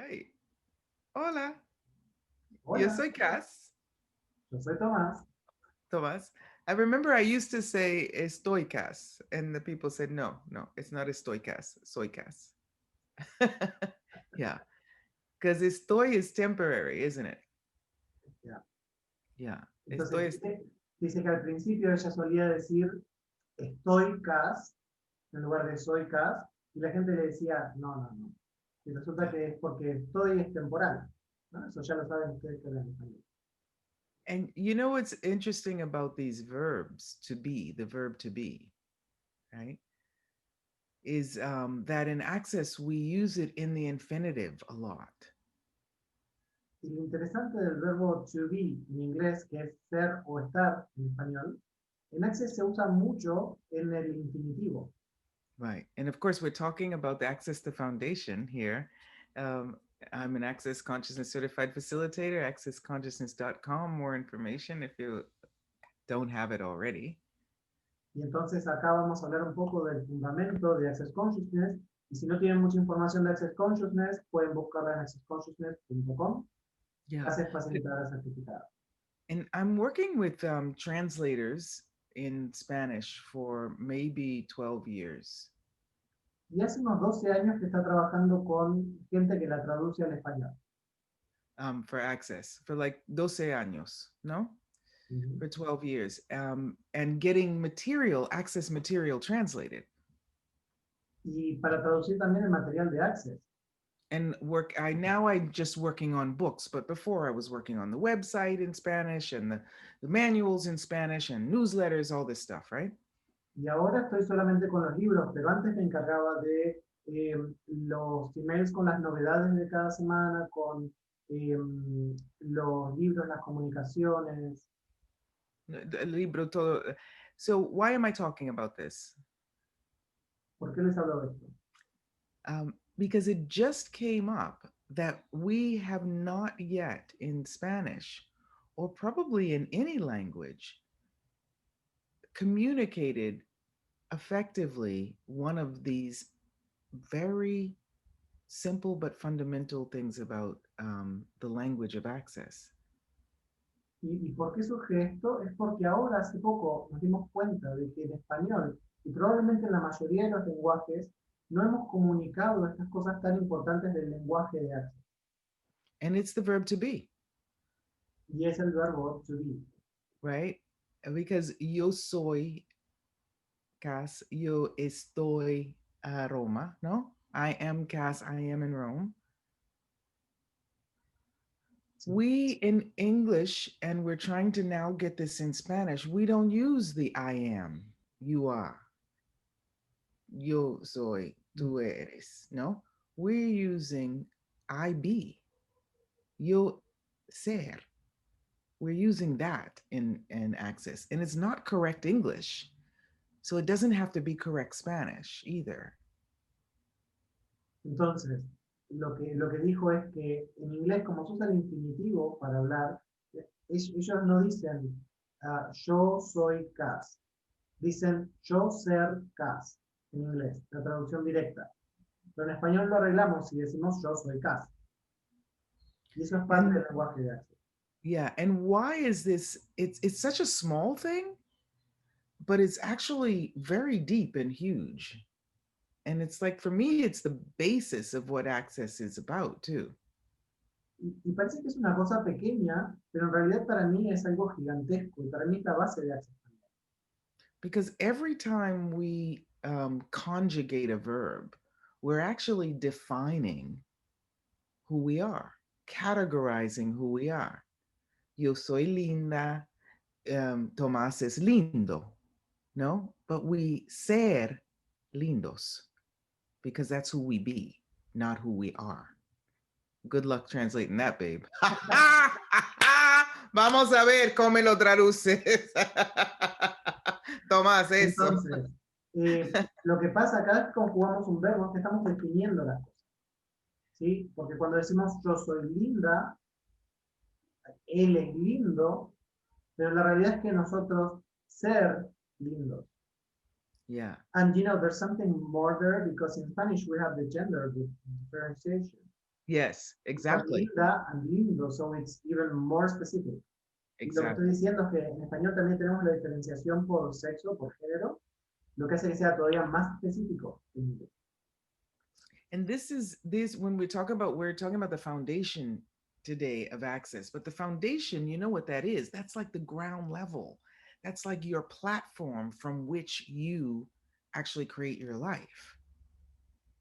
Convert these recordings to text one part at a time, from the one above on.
right. Hola, yo Hola, soy Kass, yo soy Tomás. Tomás. I remember I used to say estoy Kass, and the people said, no, no, it's not estoy Kass, soy Kass. Yeah, because estoy is temporary, isn't it? Ya. Yeah, Entonces estoy is, dice que al principio ella solía decir estoy Cas en lugar de soy Cas y la gente le decía no, no, no. Y resulta yeah. que es porque estoy es temporal. ¿No? Eso ya lo saben ustedes que hablan español. And you know what's interesting about these verbs, to be, the verb to be, right? Is that in Access we use it in the infinitive a lot. Y lo interesante del verbo to be en inglés, que es ser o estar en español, en Access se usa mucho en el infinitivo. Right. And of course, we're talking about the Access to Foundation here. Um, I'm an Access Consciousness Certified Facilitator, accessconsciousness.com. More information if you don't have it already. Y entonces acá vamos a hablar un poco del fundamento de Access Consciousness. Y si no tienen mucha información de Access Consciousness, pueden buscarla en accessconsciousness.com. Yeah. Access facilitada certificada. And I'm working with translators in Spanish for maybe 12 years Y hace unos 12 años que está trabajando con gente que la traduce al español. for Access, for like 12 años, no? Ujú. For 12 years, and getting material, Access material translated. Y para traducir también el material de Access. And work I now I'm just working on books, but before I was working on the website in Spanish and the manuals in Spanish and newsletters, all this stuff, right? Y ahora estoy solamente con los libros, pero antes me encargaba de los emails con las novedades de cada semana, con eh, los libros, las comunicaciones. El libro todo. So why am I talking about this? ¿Por qué les hablo de esto? Because it just came up that we have not yet in Spanish, or probably in any language, communicated effectively one of these very simple but fundamental things about the language of access. ¿Y por qué surge esto? Es porque ahora, hace poco, nos dimos cuenta de que en español, y probablemente en la mayoría de los lenguajes, no hemos comunicado estas cosas tan importantes del lenguaje de Access. And it's the verb to be, Y es el verbo to be. right? Because yo soy Cass, yo estoy a Roma, no? I am Cass, I am in Rome. Sí. We in English, and we're trying to now get this in Spanish, we don't use the I am, you are, yo soy, tú eres, no? We're using I be, yo ser. We're using that in Access, and it's not correct English. So it doesn't have to be correct Spanish either. Entonces, lo que dijo es que en inglés, como se usa el infinitivo para hablar, ellos no dicen yo soy Cass, dicen yo ser Cass en inglés, la traducción directa. Pero en español lo arreglamos y decimos yo soy Cass. Y eso es parte And del lenguaje de Access. yeah, and why is this? It's such a small thing, but it's actually very deep and huge. And it's like for me, it's the basis of what Access is about too. Y parece que es una cosa pequeña, pero en realidad para mí es algo gigantesco y para mí es la base de Access. Because every time we conjugate a verb, we're actually defining who we are, categorizing who we are. Yo soy linda, Tomás es lindo, no? But we ser lindos because that's who we be, not who we are. Good luck translating that, babe. Vamos a ver cómo lo traduces. Tomás, eso. Entonces, lo que pasa acá es que conjugamos un verbo que estamos definiendo las cosas. ¿Sí? Porque cuando decimos yo soy linda, él es lindo, pero la realidad es que nosotros ser lindos. Yeah. And you know, there's something more there because in Spanish we have the gender differentiation. Yes, From exactly. linda and lindo, so it's even more specific. Y lo que estoy Exactly. diciendo es que en español también tenemos la diferenciación por sexo, por género, lo que hace que sea todavía más específico en inglés. And this when we're talking about the foundation today of access, but the foundation, you know what that is? That's like the ground level. That's like your platform from which you actually create your life.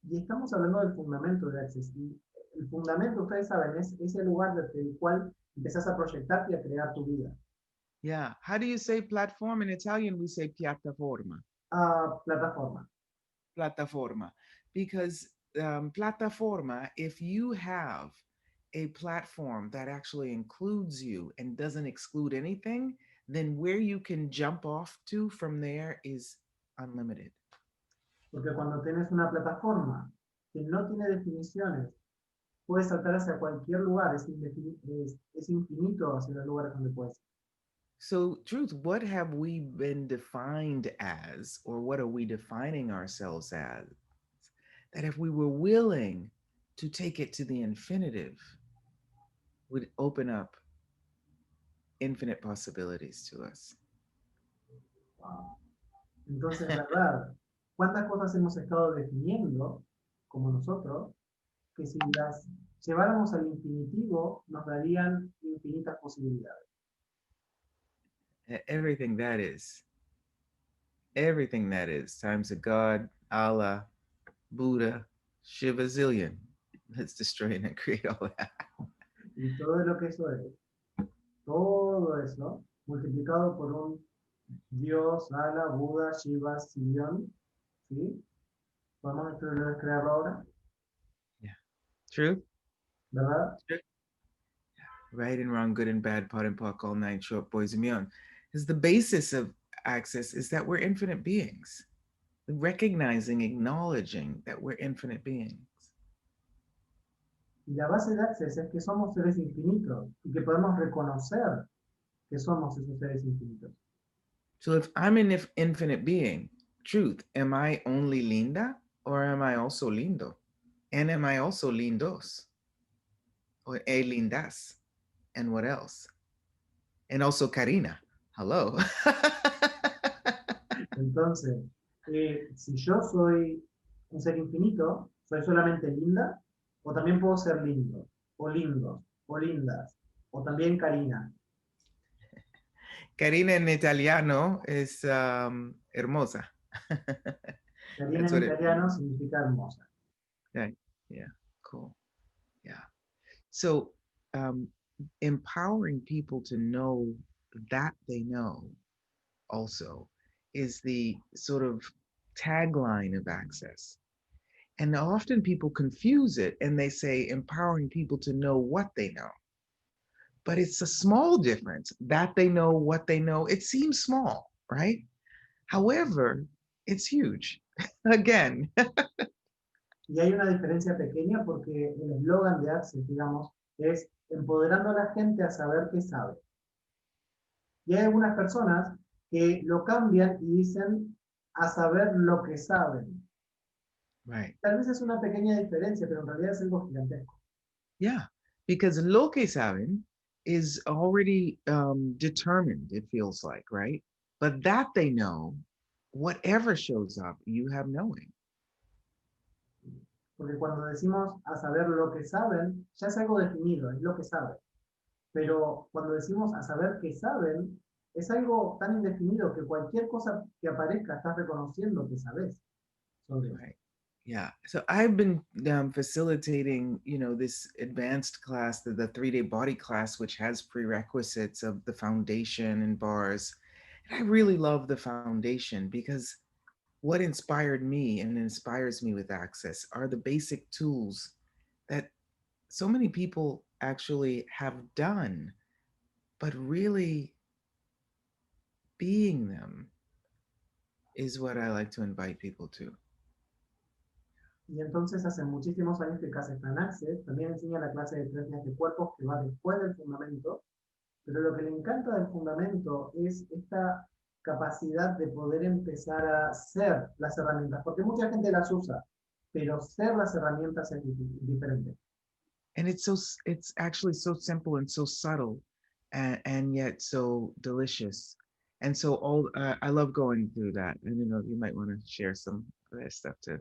Y estamos hablando del fundamento de Access. Y el fundamento, ustedes saben, es ese lugar desde el cual empezás a proyectarte y a crear tu vida. Yeah. How do you say platform in Italian? We say piattaforma. Plataforma. Plataforma. Because plataforma, if you have a platform that actually includes you and doesn't exclude anything, then where you can jump off to from there is unlimited. Porque cuando tienes una plataforma que no tiene definiciones, puedes saltar hacia cualquier lugar, es infinito hacia los lugares donde puedes. So, Truth, what have we been defined as, or what are we defining ourselves as? That if we were willing to take it to the infinitive, would open up infinite possibilities to us. Wow. Entonces, ¿verdad? ¿Cuántas cosas hemos estado definiendo como nosotros que si las lleváramos al infinitivo nos darían infinitas posibilidades? Everything that is, times a God, Allah, Buddha, Shiva Zillion. Let's destroy and create all that. Y todo lo que eso es, todo eso multiplicado por un Dios, Allah, Buda, Shiva, Sion, ¿sí? Podemos descrearlo ahora, Yeah. True? ¿verdad? True. Right and wrong, good and bad, pot and pock, all nine short boys and beyond. Because the basis of access is that we're infinite beings. Recognizing, acknowledging that we're infinite beings. Y la base de Access es que somos seres infinitos y que podemos reconocer que somos esos seres infinitos. So if I'm an infinite being, Truth, am I only linda or am I also lindo? And am I also lindos? Or e lindas? And what else? And also Karina. Hello. Entonces, si yo soy un ser infinito, ¿soy solamente linda? ¿O también puedo ser lindo? ¿O lindos? ¿O lindas? ¿O también Karina? Karina in italiano is hermosa. Karina That's en what it italiano significa hermosa. yeah, yeah, cool. Yeah. So empowering people to know that they know also is the sort of tagline of access. And often people confuse it and they say empowering people to know what they know. But it's a small difference that they know what they know. It seems small, right? However, it's huge. Again, Y hay una diferencia pequeña porque el eslogan de Access, digamos, es empoderando a la gente a saber qué sabe. Y hay algunas personas que lo cambian y dicen a saber lo que saben. right. Tal vez es una pequeña diferencia, pero en realidad es algo gigantesco. Yeah, because lo que saben is already determined, it feels like, right? But that they know, whatever shows up, you have knowing. Porque cuando decimos a saber lo que saben, ya es algo definido, es lo que saben. Pero cuando decimos a saber qué saben, es algo tan indefinido que cualquier cosa que aparezca estás reconociendo que sabes sobre eso. Right. Yeah. So I've been facilitating, this advanced class, the 3-day body class, which has prerequisites of the foundation and bars. And I really love the foundation because what inspired me and inspires me with access are the basic tools that so many people actually have done, but really being them is what I like to invite people to. Y entonces hace muchísimos años que Kass está en Access, también enseña la clase de 3 días de cuerpos que va después del fundamento, pero lo que le encanta del fundamento es esta capacidad de poder empezar a ser las herramientas, porque mucha gente las usa, pero ser las herramientas es diferente. And it's actually so simple and so subtle, and yet so delicious. And so all I love going through that. And you might want to share some of that stuff too.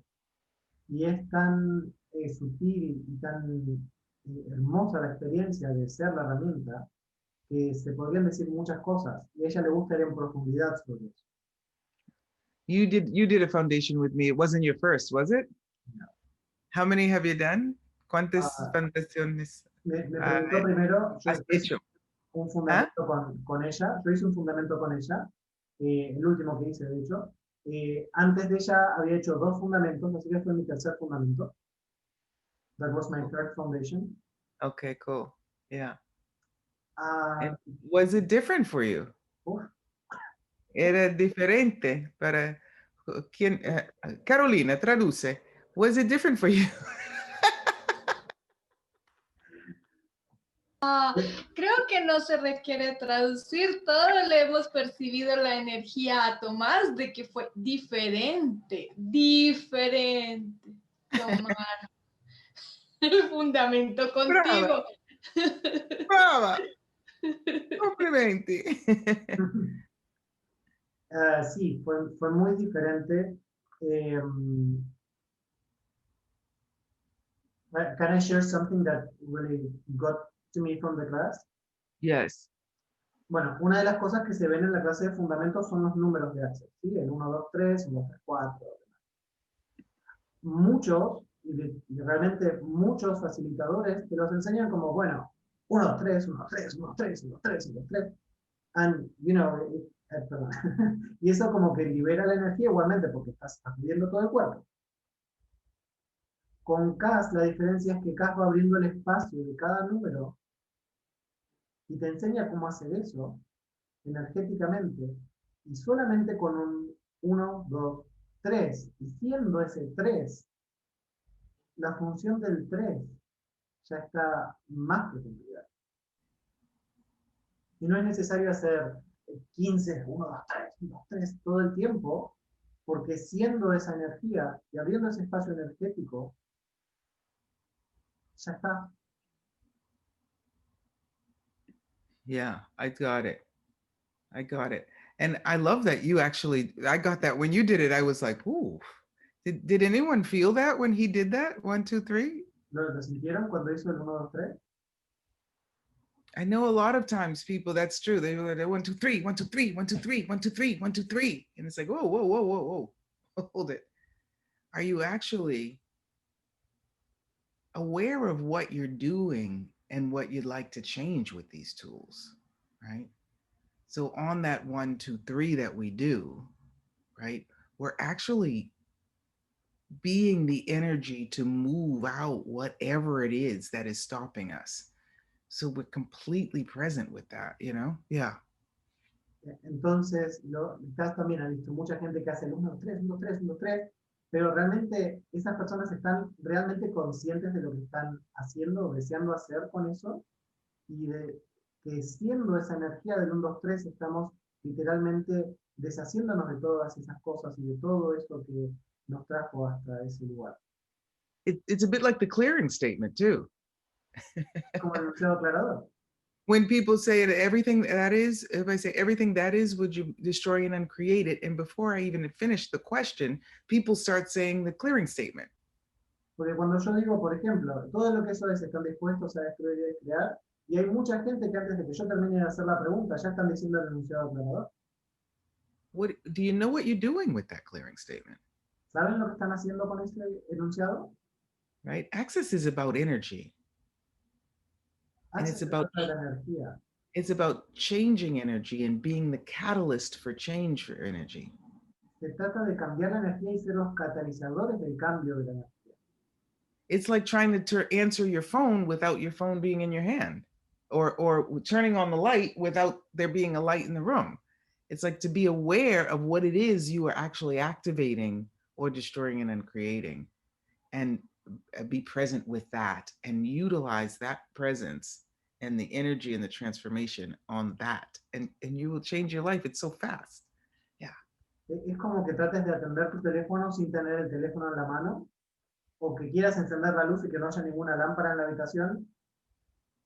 Y es tan sutil y tan hermosa la experiencia de ser la herramienta que se podrían decir muchas cosas y a ella le gusta ir en profundidad sobre eso. You did a foundation with me. It wasn't your first, was it? How many have you done? ¿Cuántas Ah, fundaciones me ah, preguntó primero, has yo hice hecho? un ¿Ah? fundamento con ella, yo hice un fundamento con ella, el último que hice de hecho. Antes de ella había hecho dos fundamentos, así que fue mi tercer fundamento. That was my third foundation. Okay, cool. Yeah. And Ah, was it different for you? uf, Era diferente para quién? Carolina, traduce. Was it different for you? Creo que no se requiere traducir, todos le hemos percibido la energía a Tomás de que fue diferente, tomar el fundamento Brava, contigo. brava. Complimenti. sí, fue muy diferente. Can I share something that really got to me from the class? Yes. Bueno, una de las cosas que se ven en la clase de fundamentos son los números de Access, ¿sí? El 1, 2, 3, 1, 2, 3, 4. Muchos, y realmente muchos facilitadores te los enseñan como, bueno, 1, 2, 3, 1, 2, 3, 1, 2, 3, 1, 2, 3, 1, 2, 3. And, you know, perdón. Y eso como que libera la energía igualmente porque estás sacudiendo todo el cuerpo. Con Kass la diferencia es que Kass va abriendo el espacio de cada número y te enseña cómo hacer eso energéticamente y solamente con un 1, 2, 3 y siendo ese 3 la función del 3 ya está más que cumplida. Y no es necesario hacer 15, 1, 2, 3, 1, 2, 3 todo el tiempo, porque siendo esa energía y abriendo ese espacio energético, ya está. Yeah, I got it. I got it. And I love that you actually, I got that when you did it. I was like, ooh. Did anyone feel that when he did that? 1, 2, 3? ¿Lo sintieron cuando hizo el 1, 2, 3? I know a lot of times people, that's true. They were like 1, 2, 3, 1, 2, 3, 1, 2, 3, 1, 2, 3, 1, 2, 3. And it's like, whoa, whoa, whoa, whoa, whoa. Hold it. Are you actually aware of what you're doing and what you'd like to change with these tools? Right. So on that 1, 2, 3 that we do, right, we're actually being the energy to move out whatever it is that is stopping us. So we're completely present with that. Yeah. Entonces, Cass también ha visto mucha gente que hace el 1, 2, 3, 1, 2, 3, 1, 2, 3, pero realmente esas personas están realmente conscientes de lo que están haciendo o deseando hacer con eso y de que siendo esa energía del 1, 2, 3 estamos literalmente deshaciéndonos de todas esas cosas y de todo eso que nos trajo hasta ese lugar. It's a bit like the clearing statement too. Como el enunciado aclarador. When people say that everything that is, if I say everything that is, would you destroy and uncreate it? And before I even finish the question, people start saying the clearing statement. Porque cuando yo digo, por ejemplo, todo lo que eso es están dispuestos a destruir y crear, y hay mucha gente que antes de que yo termine de hacer la pregunta ya están diciendo el enunciado aclarador. What do you know what you're doing with that clearing statement? ¿Saben lo que están haciendo con este enunciado? Right? Access is about energy. And Se trata de la energía. it's about changing energy and being the catalyst for change for energy. Se trata de cambiar la energía y ser los catalizadores del cambio de la energía. It's like trying to answer your phone without your phone being in your hand, or turning on the light without there being a light in the room. It's like to be aware of what it is you are actually activating or destroying and then creating, and be present with that and utilize that presence and the energy and the transformation on that, and you will change your life. It's so fast. Yeah. Es como que trates de atender tu teléfono sin tener el teléfono en la mano, o que quieras encender la luz y que no haya ninguna lámpara en la habitación,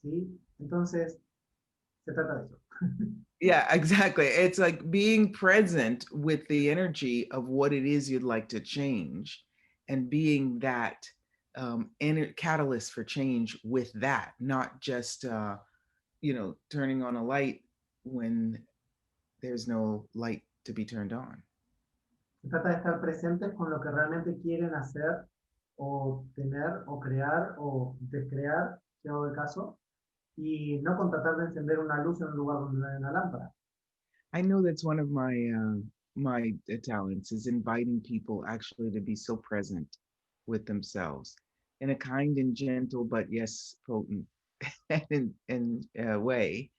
¿sí? Entonces, se trata de eso. Yeah, exactly. It's like being present with the energy of what it is you'd like to change and being that catalyst for change with that, not just, turning on a light when there's no light to be turned on. Se trata de estar presentes con lo que realmente quieren hacer o tener o crear o descrear, si hago el caso, y no con tratar de encender una luz en un lugar donde no hay una lámpara. I know that's one of my talents is inviting people actually to be so present with themselves in a kind and gentle, but yes, potent and way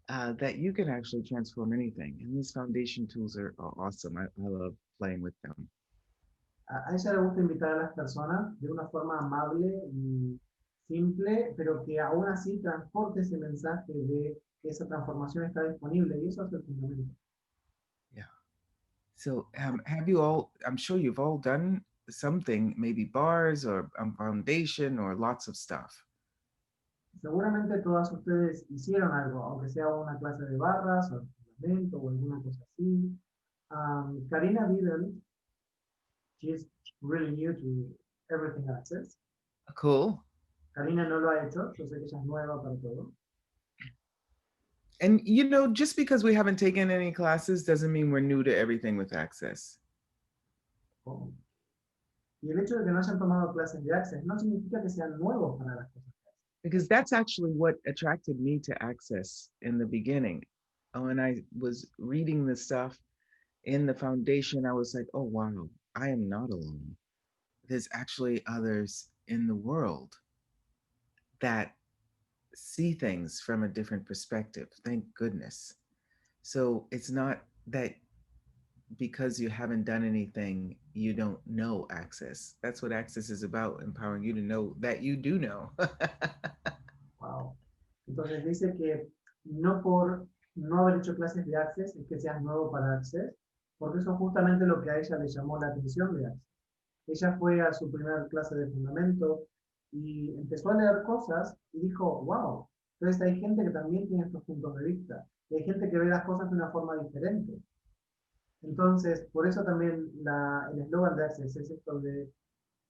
that you can actually transform anything. And these foundation tools are awesome. I love playing with them. A ella le gusta invitar a las personas de una forma amable y simple, pero que aún así transporte ese mensaje de que esa transformación está disponible, y eso es el fundamento. Yeah. So have you all, I'm sure you've all done something, maybe bars or foundation or lots of stuff. Seguramente todas ustedes hicieron algo, aunque sea una clase de barras o fundamento o alguna cosa así. Karina didn't. She's really new to everything access. Cool. Karina no lo ha hecho, yo sé que ella es nueva para todo. And just because we haven't taken any classes doesn't mean we're new to everything with access. Oh. Y el hecho de que no hayan tomado clases de access no significa que sean nuevos para las cosas. Because that's actually what attracted me to access in the beginning. When I was reading the stuff in the foundation, I was like, oh, wow, I am not alone. There's actually others in the world that see things from a different perspective. Thank goodness. So it's not that because you haven't done anything, you don't know access. That's what access is about, empowering you to know that you do know. Wow. Entonces dice que no por no haber hecho clases de access es que seas nuevo para access, porque eso es justamente lo que a ella le llamó la atención de access. Ella fue a su primera clase de fundamento y empezó a leer cosas y dijo, wow, entonces hay gente que también tiene estos puntos de vista. Y hay gente que ve las cosas de una forma diferente. Entonces, por eso también el eslogan de Access es esto de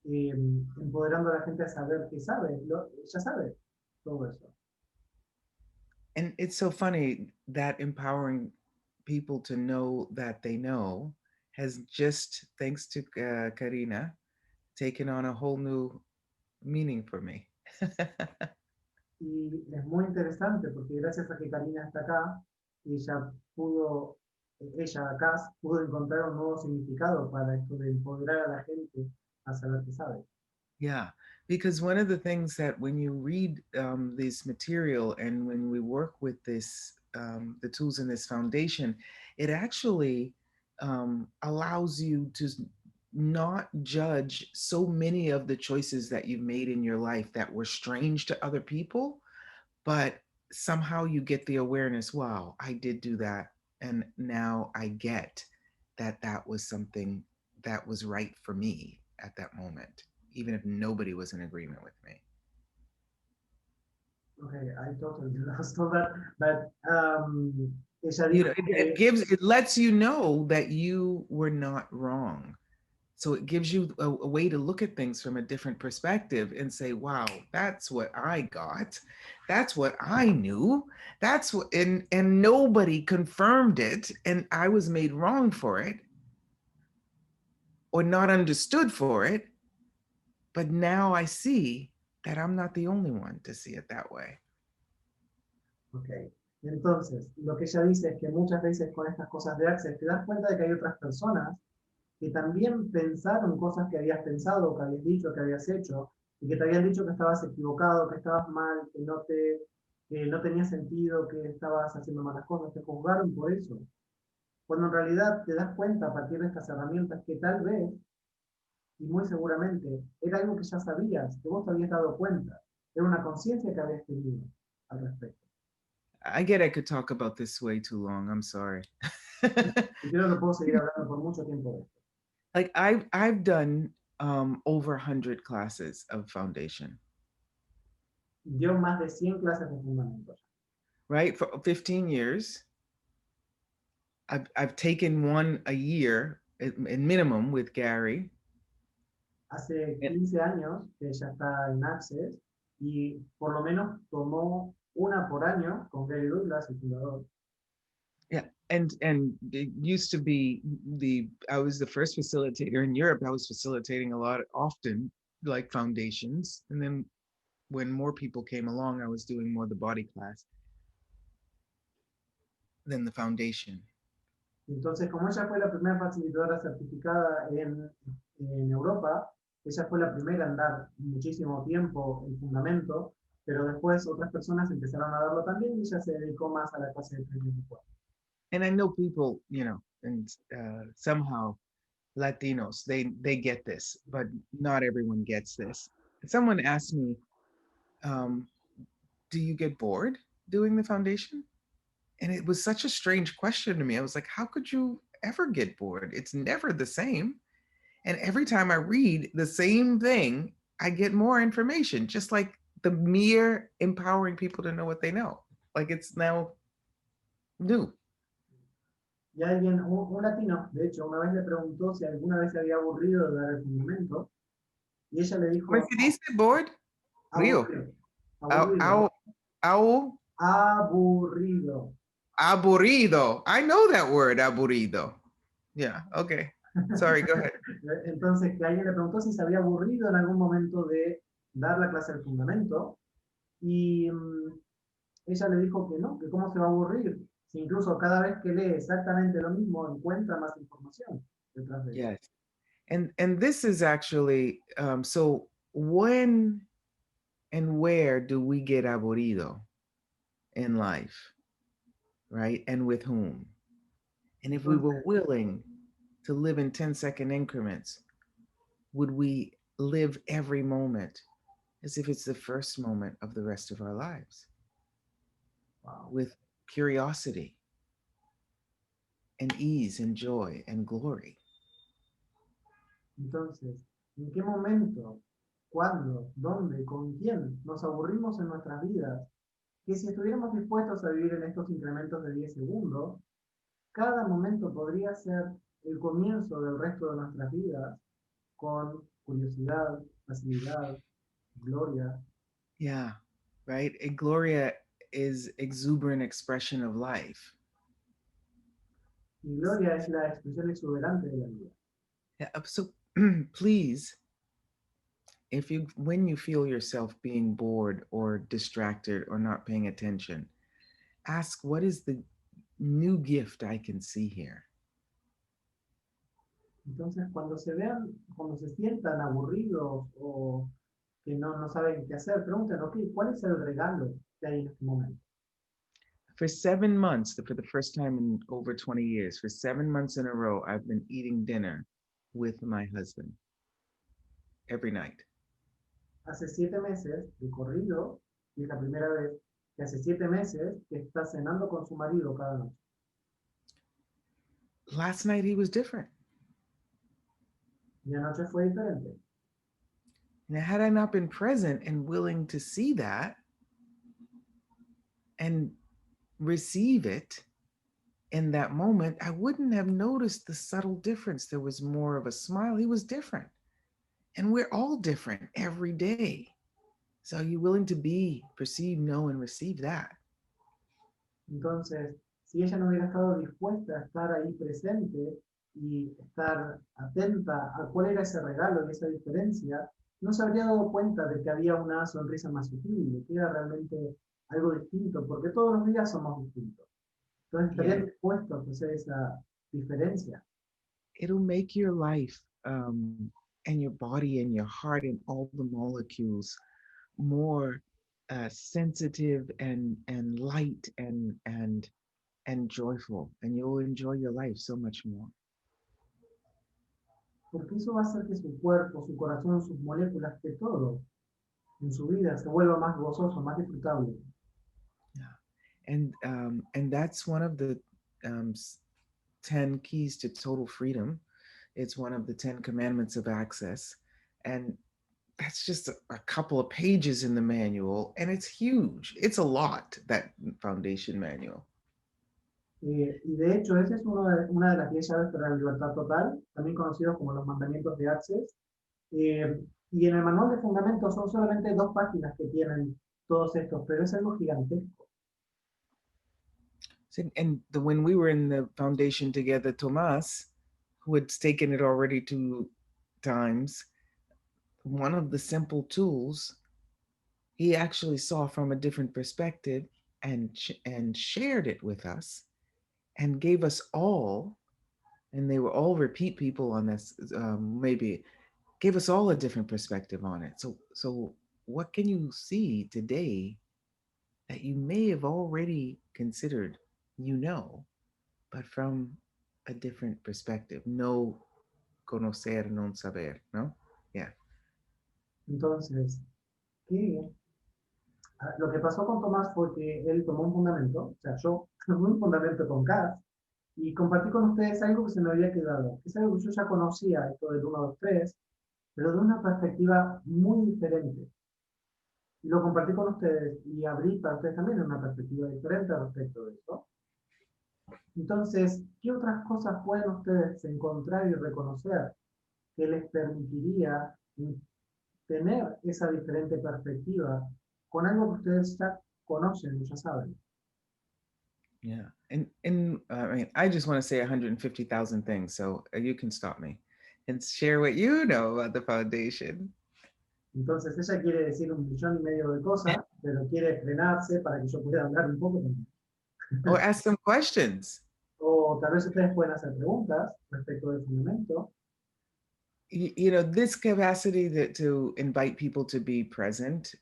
empoderando a la gente a saber que sabe, ya sabe todo eso. And it's so funny that empowering people to know that they know has just, thanks to Karina, taken on a whole new meaning for me. Y es muy interesante porque gracias a que Karina está acá, ella acá pudo encontrar un nuevo significado para esto de empoderar a la gente a saber que sabe. Yeah, because one of the things that when you read this material and when we work with this, the tools in this foundation, it actually allows you to not judge so many of the choices that you've made in your life that were strange to other people, but somehow you get the awareness, wow, I did do that. And now I get that that was something that was right for me at that moment, even if nobody was in agreement with me. Okay, I totally lost all that, but ella You dijo know, que it lets you know that you were not wrong. So it gives you a way to look at things from a different perspective and say, wow, that's what I got. That's what I knew. That's what, and nobody confirmed it. And I was made wrong for it or not understood for it. But now I see that I'm not the only one to see it that way. Ok, entonces, lo que ella dice es que muchas veces con estas cosas de Access te das cuenta de que hay otras personas que también pensaron cosas que habías pensado, que habías dicho, que habías hecho, y que te habían dicho que estabas equivocado, que estabas mal, que no tenía sentido, que estabas haciendo malas cosas, te juzgaron por eso. Cuando en realidad te das cuenta a partir de estas herramientas que tal vez, y muy seguramente, era algo que ya sabías, que vos te habías dado cuenta, era una conciencia que habías tenido al respecto. I get I could talk about this way too long. I'm sorry. Y creo que puedo seguir hablando por mucho tiempo de esto. Like I've done over 100 classes of foundation, Dio más de 100 clases de fundamentos. right? For 15 years, I've taken one a year in minimum with Gary. Hace And, 15 años que ella está en Access y por lo menos tomó una por año con Gary Douglas, el fundador. yeah, and it used to be I was the first facilitator in Europe. I was facilitating a lot often, like foundations, and then when more people came along, I was doing more the body class than the foundation. Entonces, como ella fue la primera facilitadora certificada en Europa, ella fue la primera en dar muchísimo tiempo el fundamento, pero después otras personas empezaron a darlo también y ella se dedicó más a la clase de 3 y 4. And I know people, and somehow Latinos, they get this, but not everyone gets this. Someone asked me, do you get bored doing the foundation? And it was such a strange question to me. I was like, how could you ever get bored? It's never the same. And every time I read the same thing, I get more information, just like the mere empowering people to know what they know. Like it's now new. Y alguien, un latino, de hecho, una vez le preguntó si alguna vez se había aburrido de dar el fundamento, y ella le ¿Cómo dijo, se dice bored? Río. aburrido, Au, aburrido, au, au, aburrido. aburrido. I know that word, aburrido. Yeah, okay. Sorry, go ahead. Entonces, que alguien le preguntó si se había aburrido en algún momento de dar la clase del fundamento, y ella le dijo que no, que cómo se va a aburrir, si incluso cada vez que lee exactamente lo mismo encuentra más información detrás de eso. Yes. And this is actually so when and where do we get aburrido in life, right? And with whom? And if we were Entonces, willing to live in 10-second increments, would we live every moment as if it's the first moment of the rest of our lives wow. with curiosity and ease and joy and glory? Entonces, ¿en qué momento, cuándo, dónde, con quién nos aburrimos en nuestras vidas? Que si estuviéramos dispuestos a vivir en estos incrementos de 10 segundos, cada momento podría ser el comienzo del resto de nuestras vidas con curiosidad, facilidad, gloria. Yeah, right? And Gloria is exuberant expression of life. Y gloria es la expresión exuberante de la vida. Yeah, so please, when you feel yourself being bored or distracted or not paying attention, ask what is the new gift I can see here. Entonces, cuando se sientan aburridos o que no saben qué hacer, pregunten, ok, ¿cuál es el regalo que hay en este momento? For 7 months, for the first time in over 20 years, for 7 months in a row, I've been eating dinner with my husband every night. Hace 7 meses de corrido, y es la primera vez que hace 7 meses que está cenando con su marido cada noche. Last night, he was different. Y anoche fue diferente. And had I not been present and willing to see that and receive it in that moment, I wouldn't have noticed the subtle difference. There was more of a smile. He was different. And we're all different every day. So are you willing to be, perceive, know, and receive that? Entonces, si ella no hubiera estado dispuesta a estar ahí presente y estar atenta a cuál era ese regalo y esa diferencia, no se habría dado cuenta de que había una sonrisa más sutil, de que era realmente algo distinto, porque todos los días somos distintos. Entonces, estaría dispuesto a hacer esa diferencia. It'll make your life and your body and your heart and all the molecules more sensitive and light and joyful, and you'll enjoy your life so much more. Porque eso va a hacer que su cuerpo, su corazón, sus moléculas, que todo en su vida se vuelva más gozoso, más disfrutable. Yeah. And that's one of the 10 keys to total freedom. It's one of the 10 commandments of access. And that's just a couple of pages in the manual, and it's huge. It's a lot, that foundation manual. Y de hecho, esa es una de las 10 llaves para la libertad total, también conocidos como los mandamientos de Access. Y en el manual de fundamentos son solamente 2 páginas que tienen todos estos, pero es algo gigantesco. And when we were in the foundation together, Tomas, who had taken it already 2 times, one of the simple tools he actually saw from a different perspective and shared it with us and gave us all, and they were all repeat people on this, maybe gave us all a different perspective on it. So what can you see today that you may have already considered, but from a different perspective? No conocer, non saber, no? Yeah. Entonces, ¿qué? Lo que pasó con Tomás fue que él tomó un fundamento, o sea, yo tomé un fundamento con Kass, y compartí con ustedes algo que se me había quedado. Es algo que yo ya conocía, esto del 1, 2, 3, pero de una perspectiva muy diferente. Y lo compartí con ustedes y abrí para ustedes también una perspectiva diferente respecto de eso. Entonces, ¿qué otras cosas pueden ustedes encontrar y reconocer que les permitiría tener esa diferente perspectiva con algo que ustedes ya conocen, ya saben? Yeah. And I mean, I just want to say 150,000 things, so you can stop me and share what you know about the foundation. Entonces ella quiere decir 1,5 millones de cosas, pero quiere frenarse para que yo pueda hablar un poco también. Or ask some questions. O tal vez ustedes pueden hacer preguntas respecto del fundamento. This capacity to invite people to be present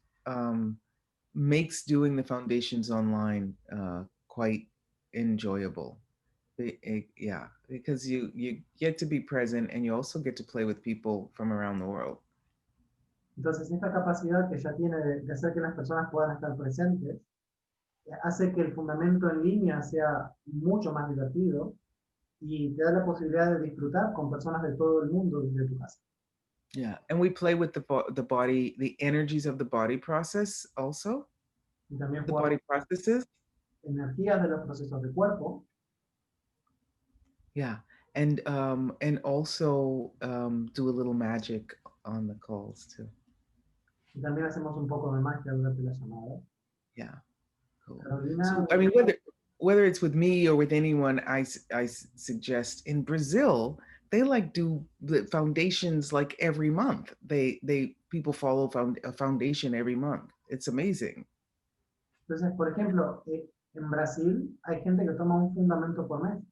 makes doing the foundations online quite enjoyable. Yeah, because you get to be present and you also get to play with people from around the world. Entonces esta capacidad que ella tiene de hacer que las personas puedan estar presentes hace que el fundamento en línea sea mucho más divertido y te da la posibilidad de disfrutar con personas de todo el mundo desde tu casa. Yeah, and we play with the body, the energies of the body process also. Y también The jugamos body processes. energías de los procesos de cuerpo. Yeah, and also do a little magic on the calls too. Y también hacemos un poco de magia durante la llamada. Yeah, cool. Carolina, So I mean, whether it's with me or with anyone, I suggest in Brazil they do the foundations like every month. They people follow a foundation every month. It's amazing. entonces, por ejemplo, en Brasil hay gente que toma un fundamento por mes.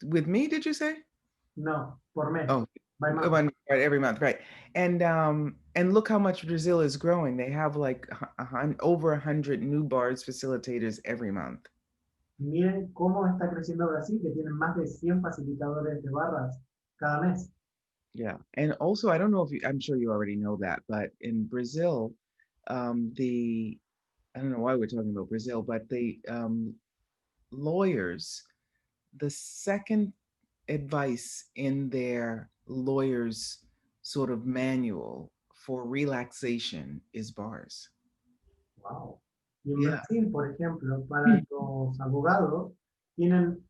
With me, did you say? No, por mes. Oh, By month. right, every month, right? And look how much Brazil is growing. They have like over 100 new bars facilitators every month. Miren cómo está creciendo Brasil, que tienen más de 100 facilitadores de barras cada mes. Yeah, and also I don't know if I'm sure you already know that, but in Brazil, I don't know why we're talking about Brazil, but the lawyers, the second advice in their lawyers sort of manual for relaxation is bars. Wow. Y en Yeah. Brasil, por ejemplo, para los abogados, tienen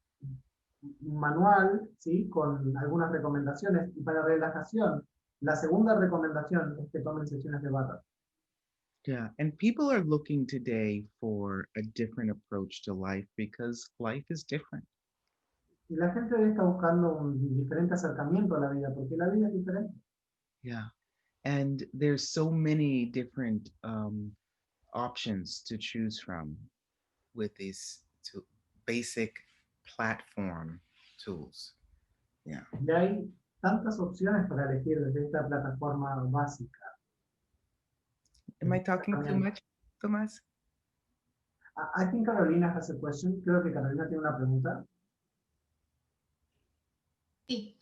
un manual, ¿sí? Con algunas recomendaciones. Y para relajación, la segunda recomendación es que tomen sesiones de barra. Yeah, and people are looking today for a different approach to life because life is different. Y la gente hoy está buscando un diferente acercamiento a la vida, porque la vida es diferente. Yeah, and there's so many different options to choose from with these basic platform tools. Yeah. Y hay tantas opciones para elegir desde esta plataforma básica. Am I talking too much, Tomas? I think Carolina has a question. Creo que Carolina tiene una pregunta. Sí.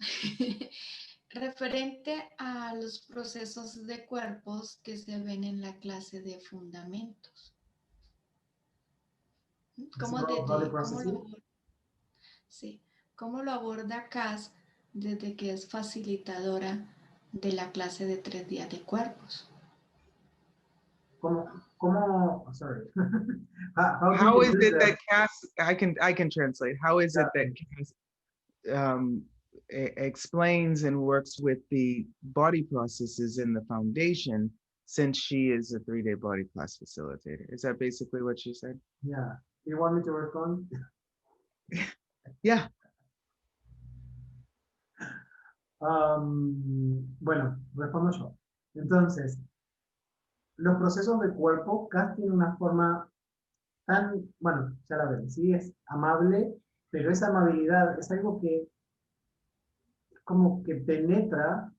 Referente a los procesos de cuerpos que se ven en la clase de fundamentos. ¿Cómo lo aborda Kass desde que es facilitadora de la clase de 3 días de cuerpos. Sorry. How do How you is use it the, that Cass, I can translate. How is it that Cass explains and works with the body processes in the foundation, since she is a 3-day body class facilitator? Is that basically what she said? yeah. Do you want me to respond? Yeah. Bueno, respondo yo. Entonces, los procesos del cuerpo, Cass tiene una forma tan, bueno, ya la ven, sí, es amable, pero esa amabilidad es algo que como que penetra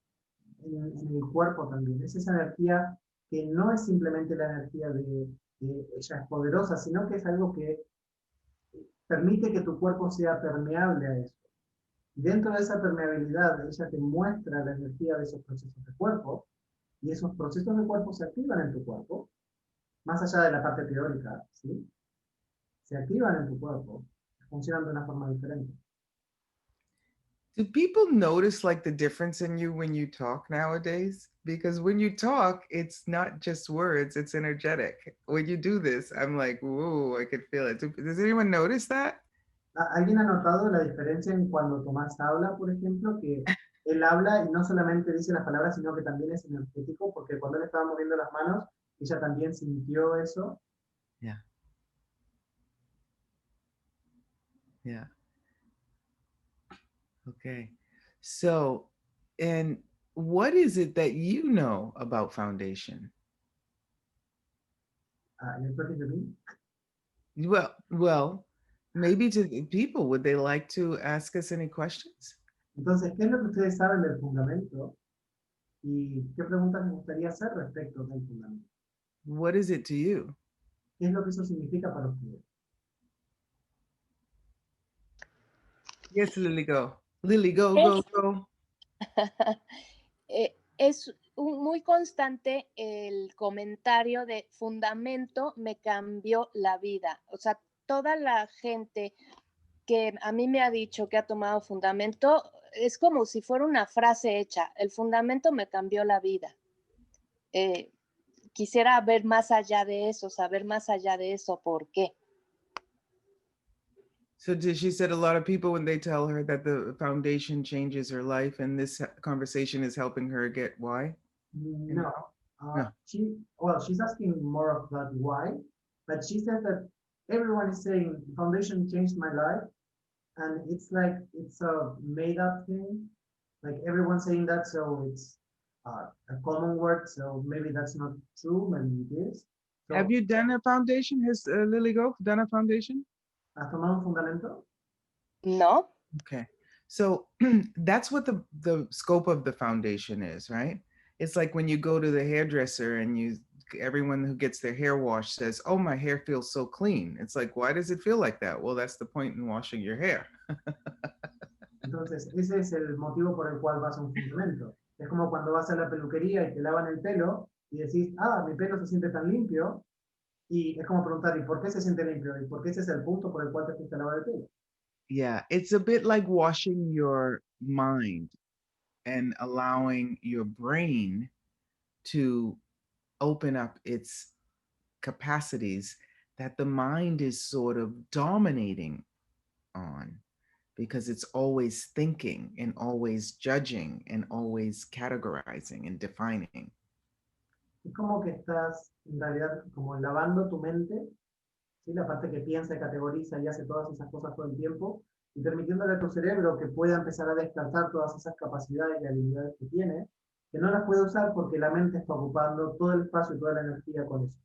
en el cuerpo también. Es esa energía que no es simplemente la energía de ella es poderosa, sino que es algo que permite que tu cuerpo sea permeable a eso. Dentro de esa permeabilidad, ella te muestra la energía de esos procesos de cuerpo, y esos procesos de cuerpo se activan en tu cuerpo, más allá de la parte teórica, ¿sí? Se activan en tu cuerpo, funcionan de una forma diferente. Do people notice like the difference in you when you talk nowadays? Because when you talk, it's not just words, it's energetic. When you do this, I'm like, whoa, I could feel it. Does anyone notice that? ¿Alguien ha notado la diferencia en cuando Tomás habla, por ejemplo, que él habla y no solamente dice las palabras, sino que también es energético, porque cuando él estaba moviendo las manos, ella también sintió eso? Yeah. Yeah. Okay. So, and what is it that you know about foundation? ¿Le toca a mí? Well, maybe to the people, would they like to ask us any questions? Entonces, ¿qué es lo que ustedes saben del fundamento? ¿Y qué preguntas les gustaría hacer respecto del fundamento? What is it to you? ¿Qué es lo que eso significa para ustedes? Yes, Lily, go. Lily, go, go, Es, go. es muy constante el comentario de fundamento me cambió la vida. O sea, toda la gente que a mí me ha dicho que ha tomado fundamento es como si fuera una frase hecha. El fundamento me cambió la vida. Quisiera ver más allá de eso, saber más allá de eso, ¿por qué? So she said a lot of people, when they tell her that the foundation changes her life, and this conversation is helping her get why? No. No. She's asking more of that why, but she said that everyone is saying foundation changed my life, and it's like it's a made up thing. Like everyone's saying that, so it's a common word. So maybe that's not true. Maybe it is. So, Have you done a foundation? Has Lily Go done a foundation? ¿has tomado un fundamento? No. Okay. So that's what the scope of the foundation is, right? It's like when you go to the hairdresser and everyone who gets their hair washed says, "Oh, my hair feels so clean." It's like, why does it feel like that? Well, that's the point in washing your hair. Entonces, ese es el motivo por el cual vas a un fundamento. Es como cuando vas a la peluquería y te lavan el pelo y decís, mi pelo se siente tan limpio. Y es como preguntar, ¿y por qué se siente limpio? ¿Y por qué ese es el punto por el cual te fuiste a lavar el pelo? Yeah, it's a bit like washing your mind and allowing your brain to open up its capacities that the mind is sort of dominating on, because it's always thinking and always judging and always categorizing and defining. Es como que estás, en realidad, como lavando tu mente, ¿sí? La parte que piensa y categoriza y hace todas esas cosas todo el tiempo, y permitiéndole a tu cerebro que pueda empezar a descartar todas esas capacidades y habilidades que tiene, que no las puede usar porque la mente está ocupando todo el espacio y toda la energía con eso.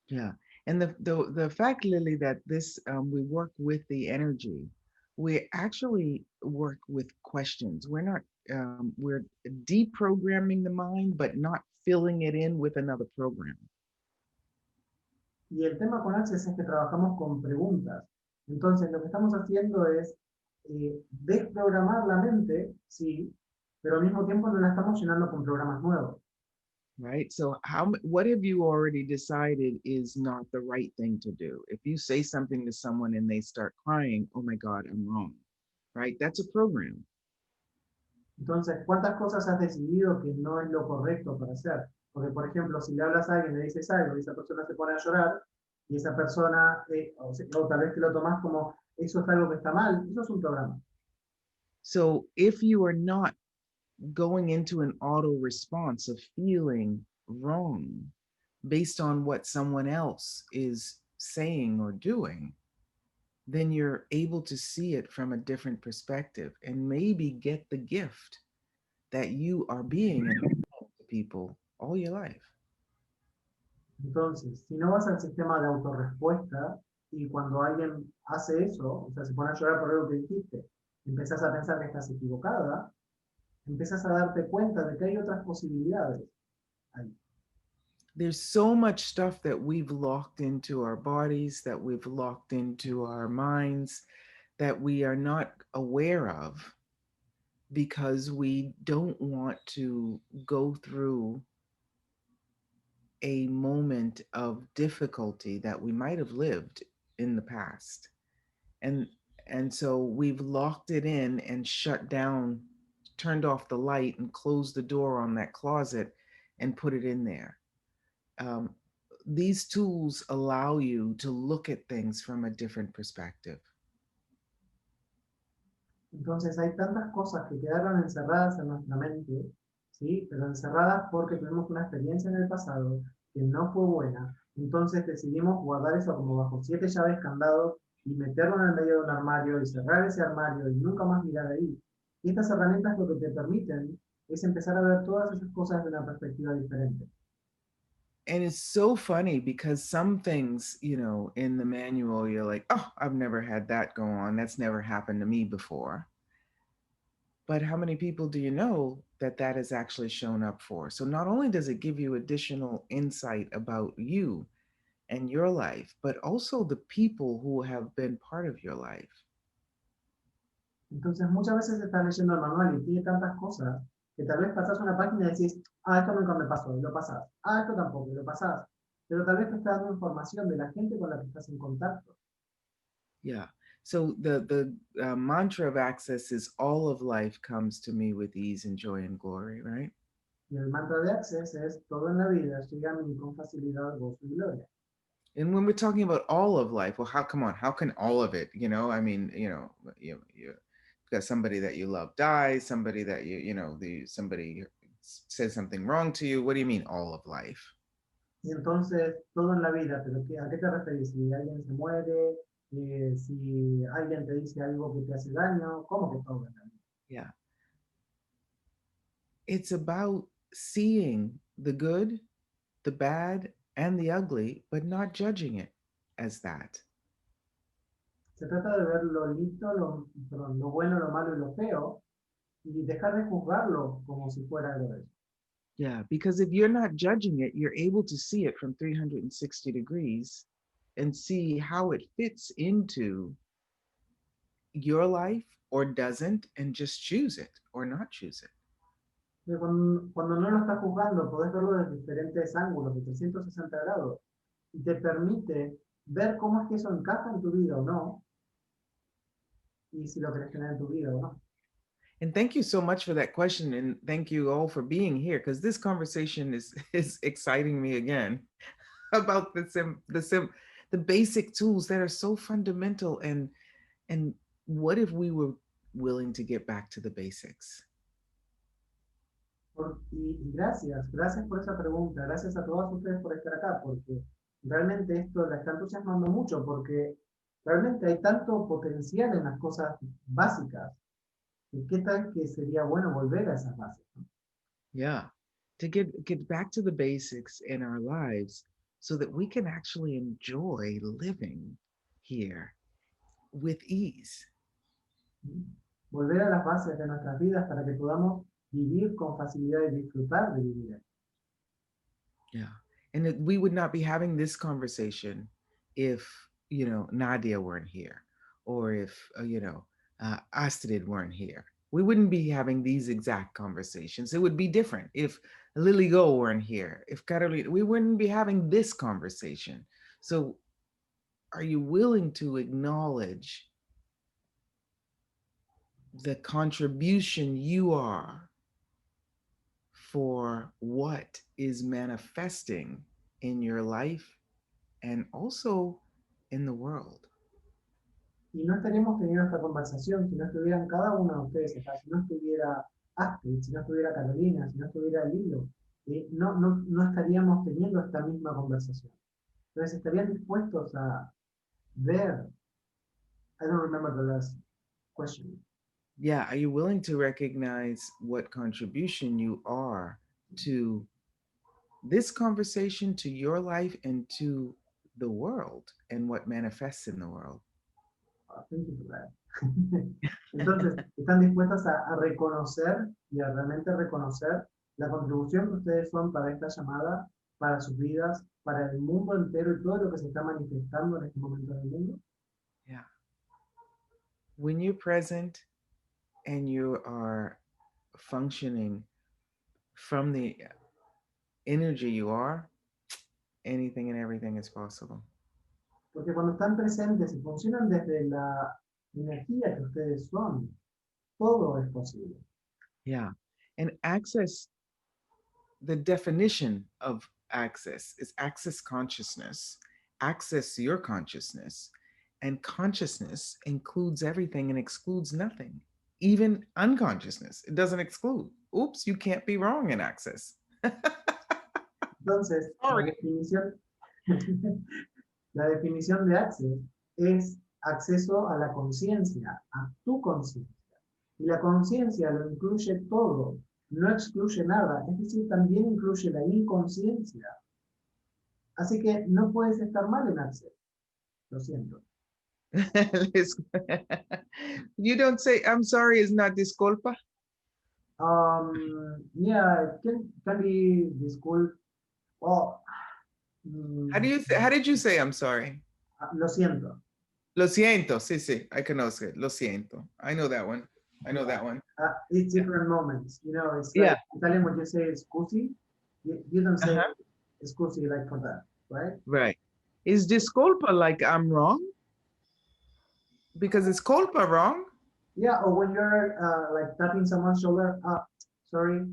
Yeah, and the fact, Lily, that this we work with the energy, we actually work with questions. We're not we're deprogramming the mind, but not filling it in with another program. Y el tema con Access es que trabajamos con preguntas. Entonces, lo que estamos haciendo es desprogramar la mente, sí, pero al mismo tiempo no la estamos llenando con programas nuevos. Right. So what have you already decided is not the right thing to do? If you say something to someone and they start crying, oh my God, I'm wrong. Right? That's a program. Entonces, ¿cuántas cosas has decidido que no es lo correcto para hacer? Porque, por ejemplo, si le hablas a alguien, le dices algo y esa persona se pone a llorar, y esa persona, o tal vez te lo tomas como, eso es algo que está mal, eso es un programa. So if you are not going into an auto response of feeling wrong based on what someone else is saying or doing, then you're able to see it from a different perspective and maybe get the gift that you are being an to people all your life. Entonces, si no vas al sistema de autorrespuesta y cuando alguien hace eso, o sea, se pone a llorar por algo que dijiste, empezás a pensar que estás equivocada, empezás a darte cuenta de que hay otras posibilidades ahí. There's so much stuff that we've locked into our bodies, that we've locked into our minds, that we are not aware of because we don't want to go through a moment of difficulty that we might have lived in the past. And so we've locked it in and shut down, turned off the light and closed the door on that closet and put it in there. Um, these tools allow you to look at things from a different perspective. Entonces hay tantas cosas que quedaron encerradas en nuestra mente, ¿sí? Pero encerradas porque tuvimos una experiencia en el pasado que no fue buena. Entonces decidimos guardar eso como bajo 7 llaves candados y meterlo en el medio de un armario y cerrar ese armario y nunca más mirar ahí. Y estas herramientas lo que te permiten es empezar a ver todas esas cosas de una perspectiva diferente. And it's so funny because some things, you know, in the manual, you're like, oh, I've never had that go on. That's never happened to me before. But how many people do you know that that has actually shown up for? So not only does it give you additional insight about you and your life, but also the people who have been part of your life. Entonces muchas veces estás leyendo el manual y tiene tantas cosas que tal vez pasás una página y decís, ah, esto nunca me pasó, y lo pasás. Ah, esto tampoco, y lo pasás. Pero tal vez te está dando información de la gente con la que estás en contacto. Yeah. So the mantra of Access is all of life comes to me with ease and joy and glory, right? Y el mantra de Access es, todo en la vida llega a mí con facilidad, gozo y gloria. And when we're talking about all of life, well, how come on? How can all of it? You know, I mean, you got somebody that you love dies, somebody that somebody says something wrong to you. What do you mean all of life? Y entonces, todo en la vida, pero ¿a qué te referís? Si alguien se muere, si alguien te dice algo que te hace daño, ¿cómo que todo en la vida? Yeah. It's about seeing the good, the bad, and the ugly, but not judging it as that. Se trata de ver lo lindo, lo bueno, lo malo y lo feo, y dejar de juzgarlo como si fuera algo de eso. Yeah, because if you're not judging it, you're able to see it from 360 degrees and see how it fits into your life or doesn't, and just choose it or not choose it. Cuando no lo estás juzgando, podés verlo desde diferentes ángulos, de 360 grados, y te permite ver cómo es que eso encaja en tu vida o no, y si lo querés tener en tu vida o no. And thank you so much for that question, and thank you all for being here, because this conversation is exciting me again about the basic tools that are so fundamental, and what if we were willing to get back to the basics? Y gracias por esa pregunta, gracias a todos ustedes por estar acá, porque realmente esto la está entusiasmando mucho, porque realmente hay tanto potencial en las cosas básicas, que qué tal que sería bueno volver a esas bases, ¿no? Yeah, to get back to the basics in our lives so that we can actually enjoy living here with ease. Volver a las bases de nuestras vidas para que podamos vivir con facilidad y disfrutar de vivir. Yeah. And we would not be having this conversation if, Nadia weren't here, or if, Astrid weren't here. We wouldn't be having these exact conversations. It would be different if Lily Go weren't here, if Carolina, we wouldn't be having this conversation. So are you willing to acknowledge the contribution you are for what is manifesting in your life and also in the world. Y no estaríamos teniendo esta conversación si no estuvieran cada uno de ustedes acá, si no estuviera Astrid, si no estuviera Carolina, si no estuviera Lilo, no estaríamos teniendo esta misma conversación. Entonces estarían dispuestos a ver. I don't remember the last question. Yeah, are you willing to recognize what contribution you are to this conversation, to your life, and to the world and what manifests in the world? Thank you for that. Entonces, están dispuestas a reconocer y a realmente reconocer la contribución que ustedes son para esta llamada, para sus vidas, para el mundo entero y todo lo que se está manifestando en este momento en el mundo. Yeah. When you're present and you are functioning from the energy you are, anything and everything is possible. Porque cuando están presentes y funcionan desde la energía que ustedes son, todo es posible. Yeah. And access, the definition of access is access consciousness, access your consciousness. And consciousness includes everything and excludes nothing, even unconsciousness. It doesn't exclude. Oops, you can't be wrong in access. Entonces, Sorry. la definición de access es acceso a la conciencia, a tu conciencia. Y la conciencia lo incluye todo, no excluye nada, es decir, también incluye la inconsciencia. Así que no puedes estar mal en access. Lo siento. You don't say I'm sorry is not disculpa. Yeah, can be disculp. Well, How did you say I'm sorry? lo siento. Lo siento, sí, sí, I conozco it. Lo siento. I know that one. I know that one. It's different moments, you know. It's Yeah. like Italian when you say scusi, you don't say scusi like for that, right? Right. Is disculpa like I'm wrong? Because it's culpa wrong. Yeah, or when you're like tapping someone's shoulder, sorry,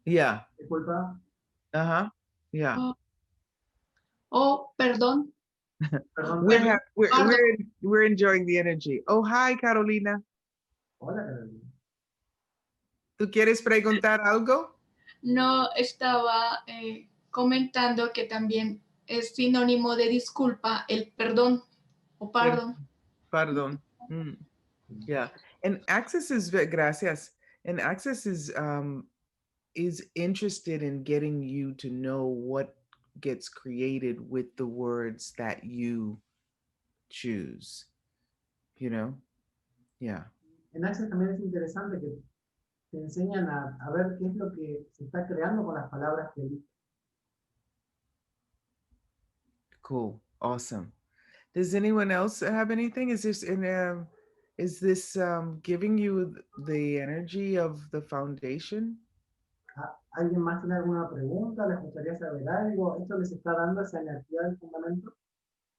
Yeah. disculpa. Uh-huh. Yeah. Oh, perdón. Perdón, We're enjoying the energy. Oh, hi, Carolina. Hola, Carolina. ¿Tú quieres preguntar algo? No, estaba comentando que también es sinónimo de disculpa el perdón o pardon. Pardon. Yeah. And Access is gracias. And Access is interested in getting you to know what gets created with the words that you choose. You know? Yeah. En Access también es interesante que te enseñan a ver qué es lo que se está creando con las palabras que eliges. Cool. Awesome. Does anyone else have anything? Is this giving you the energy of the foundation? ¿Alguien más tiene alguna pregunta? ¿Les gustaría saber algo? ¿Esto les está dando esa energía del fundamento?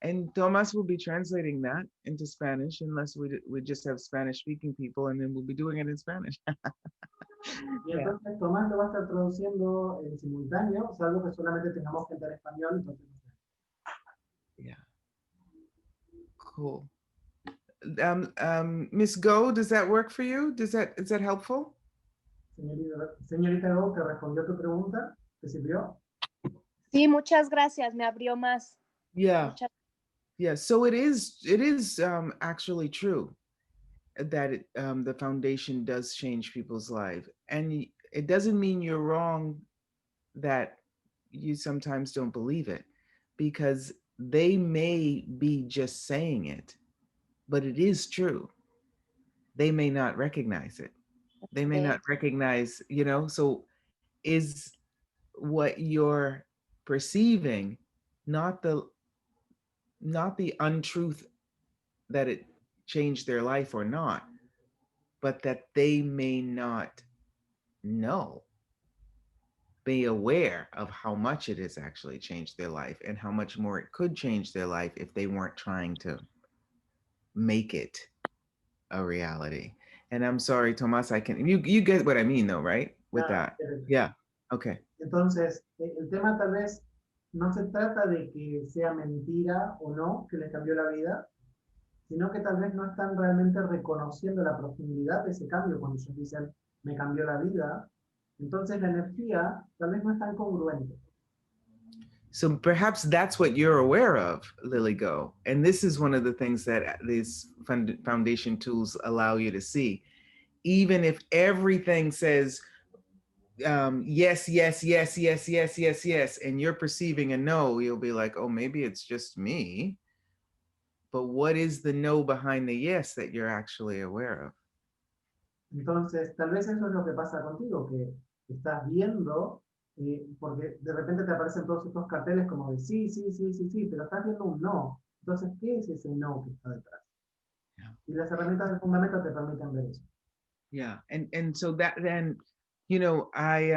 And Tomas will be translating that into Spanish, unless we just have Spanish-speaking people, and then we'll be doing it in Spanish. Y entonces Tomás lo va a estar traduciendo en simultáneo, salvo que solamente tengamos gente en español. Entonces, Yeah. Cool. Miss Go, does that work for you? Is that helpful? Señorita Go, ¿te respondió tu pregunta? ¿Te sirvió? Sí, muchas gracias, me abrió más. Yeah. Yeah. So it is actually true that the foundation does change people's life, and it doesn't mean you're wrong that you sometimes don't believe it, because they may be just saying it, but it is true. They may not recognize it. They may not recognize, so is what you're perceiving not the untruth that it changed their life or not, but that they may not know, be aware of how much it has actually changed their life and how much more it could change their life if they weren't trying to make it a reality. And I'm sorry, Tomas, I can, you get what I mean though, right? With that. Yeah. Okay. Entonces, el tema tal vez no se trata de que sea mentira o no que les cambió la vida, sino que tal vez no están realmente reconociendo la profundidad de ese cambio cuando ellos dicen, me cambió la vida. Entonces la energía tal vez no es tan congruente. So perhaps that's what you're aware of, Lily Go. And this is one of the things that these foundation tools allow you to see. Even if everything says, yes, yes, yes, yes, yes, yes, yes, and you're perceiving a no, you'll be like, oh, maybe it's just me. But what is the no behind the yes that you're actually aware of? Entonces, tal vez eso es lo que pasa contigo, que estás viendo, porque de repente te aparecen todos estos carteles como de sí, sí, sí, sí, sí, pero estás viendo un no. Entonces, ¿qué es ese no que está detrás? Yeah. Y las herramientas de fundamento te permiten ver eso. Yeah, and so that then, you know, I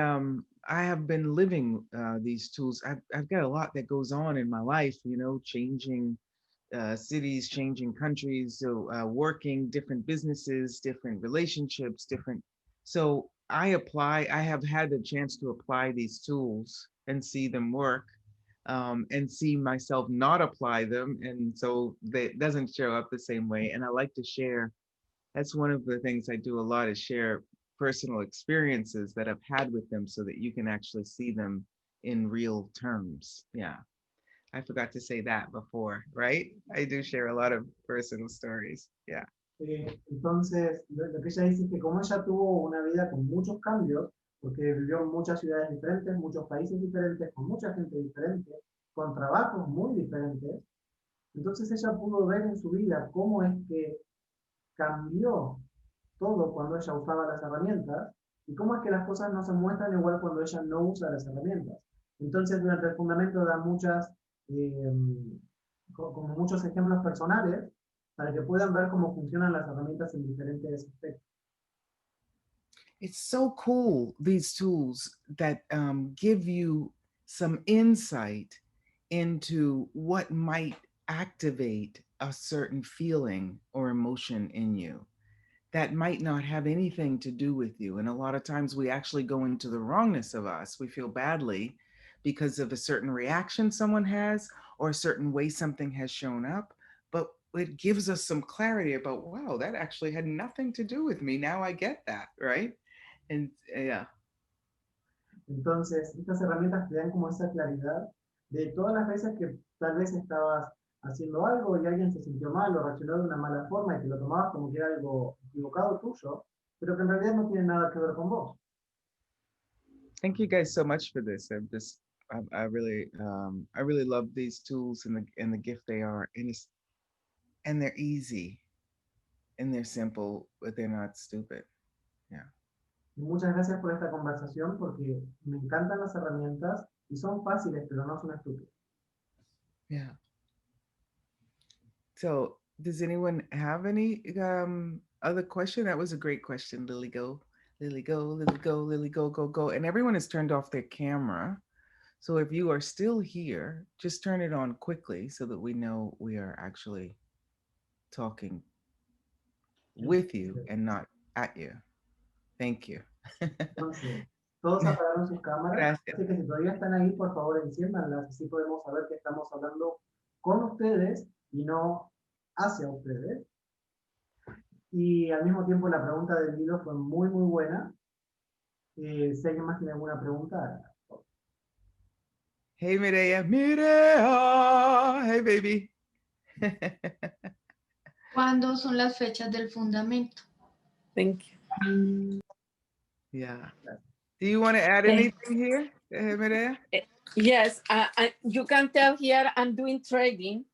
have been living these tools. I've got a lot that goes on in my life, you know, changing cities, changing countries, so working, different businesses, different relationships, different. So I have had the chance to apply these tools and see them work, and see myself not apply them. And so it doesn't show up the same way. And I like to share. That's one of the things I do a lot, is share personal experiences that I've had with them so that you can actually see them in real terms. Yeah. I forgot to say that before, right? I do share a lot of personal stories. Yeah. Entonces, lo que ella dice es que como ella tuvo una vida con muchos cambios, porque vivió en muchas ciudades diferentes, muchos países diferentes, con mucha gente diferente, con trabajos muy diferentes, entonces ella pudo ver en su vida cómo es que cambió todo cuando ella usaba las herramientas y cómo es que las cosas no se muestran igual cuando ella no usa las herramientas. Entonces, durante el fundamento da como muchos ejemplos personales para que puedan ver cómo funcionan las herramientas en diferentes aspectos. It's so cool, these tools that give you some insight into what might activate a certain feeling or emotion in you that might not have anything to do with you. And a lot of times we actually go into the wrongness of us. We feel badly because of a certain reaction someone has or a certain way something has shown up. But it gives us some clarity about, wow, that actually had nothing to do with me. Now I get that, right? And yeah. Entonces, estas herramientas te dan como esa claridad de todas las veces que tal vez estabas haciendo algo y alguien se sintió mal o reaccionó de una mala forma y te lo tomabas como que era algo equivocado tuyo, pero que en realidad no tiene nada que ver con vos. Thank you guys so much for this. I really love these tools and the gift they are, and they're easy, and they're simple, but they're not stupid. Yeah. Y muchas gracias por esta conversación porque me encantan las herramientas y son fáciles, pero no son estúpidas. Yeah. So, does anyone have any other question? That was a great question, Lily Go. Lily Go, Lily Go, Lily Go, go, go. And everyone has turned off their camera. So if you are still here, just turn it on quickly so that we know we are actually talking with you and not at you. Thank you. Entonces, todos apagaron sus cámaras, Gracias. así que si todavía están ahí, por favor enciéndanlas, así podemos saber que estamos hablando con ustedes y no hacia ustedes. Y al mismo tiempo la pregunta del hilo fue muy, muy buena. Si alguien más tiene alguna pregunta. Hey, Mireya. Mireya. Hey, baby. ¿Cuándo son las fechas del fundamento? Thank you. Yeah. Do you want to add anything here, Mireya? Yes, you can tell here I'm doing trading.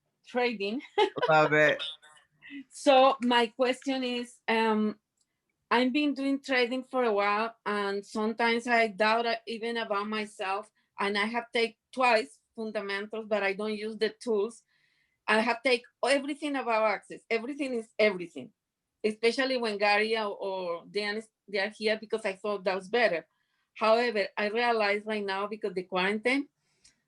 Love it. So my question is, I've been doing trading for a while, and sometimes I doubt even about myself. And I have taken twice fundamentals, but I don't use the tools. I have taken everything about access. Everything is everything, especially when Gary or Dan they are here, because I thought that was better. However, I realize right now, because the quarantine,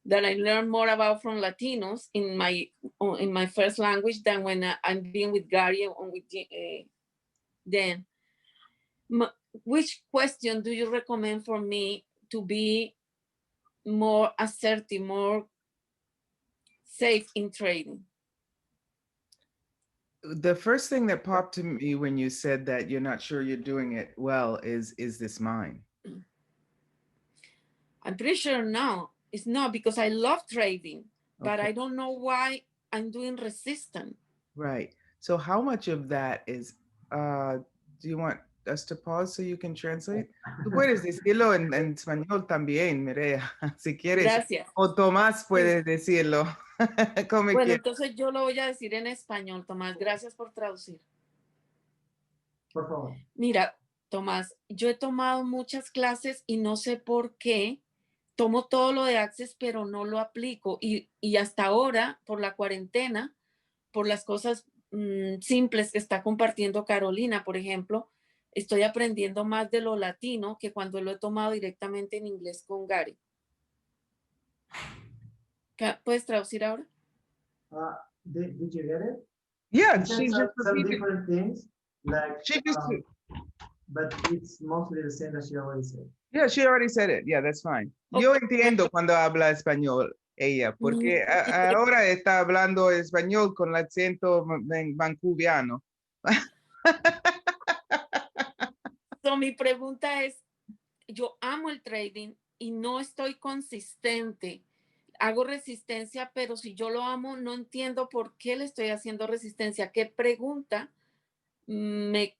that I learn more about from Latinos in my first language than when I'm being with Gary or with Dan. which question do you recommend for me to be more assertive, more safe in trading? The first thing that popped to me when you said that you're not sure you're doing it well is this mine? I'm pretty sure no, it's not, because I love trading, but Okay. I don't know why I'm doing resistance. Right. So how much of that is, do you want us to pause so you can translate? Tú puedes decirlo en español también, Mireya, si quieres. Gracias. O Tomás puede decirlo, como Bueno, quieras. entonces yo lo voy a decir en español, Tomás. Gracias por traducir. Por favor. Mira, Tomás, yo he tomado muchas clases y no sé por qué tomo todo lo de Access, pero no lo aplico. Y hasta ahora, por la cuarentena, por las cosas simples que está compartiendo Carolina, por ejemplo, estoy aprendiendo más de lo latino que cuando lo he tomado directamente en inglés con Gary. ¿Puedes traducir ahora? Did you get it? Yeah, She she said just some repeated. different things, like, She just, but it's mostly the same that she already said. yeah, she already said it. Yeah, that's fine. Okay. Yo entiendo cuando habla español ella, porque ahora está hablando español con el acento vancouviano. So, mi pregunta es, yo amo el trading y no estoy consistente. Hago resistencia, pero si yo lo amo, no entiendo por qué le estoy haciendo resistencia. ¿Qué pregunta me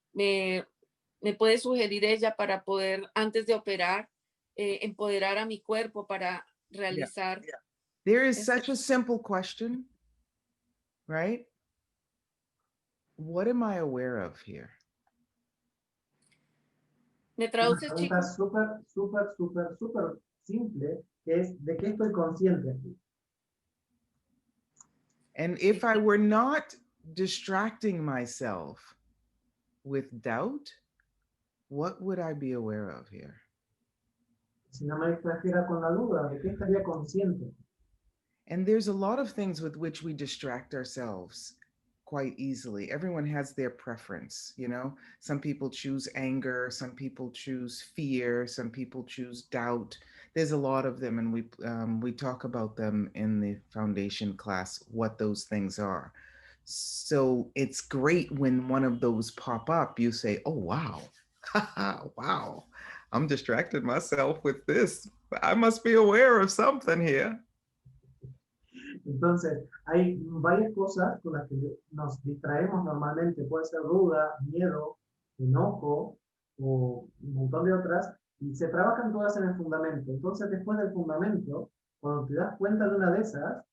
puede sugerir ella para poder, antes de operar, empoderar a mi cuerpo para realizar? Yeah. There is such a simple question, right? What am I aware of here? ¿Me Una traduces, pregunta chicos? súper simple, que es ¿de qué estoy consciente aquí? And if I were not distracting myself with doubt, what would I be aware of here? Si no me distrajera con la duda, ¿de qué estaría consciente? And there's a lot of things with which we distract ourselves quite easily. Everyone has their preference, you know? Some people choose anger, some people choose fear, some people choose doubt. There's a lot of them, and we talk about them in the foundation class, what those things are. So it's great when one of those pop up, you say, oh, wow, wow, I'm distracted myself with this. I must be aware of something here. Entonces, hay varias cosas con las que nos distraemos normalmente. Puede ser duda, miedo, enojo o un montón de otras. Y se trabajan todas en el fundamento. Entonces, después del fundamento, cuando te das cuenta de una de esas,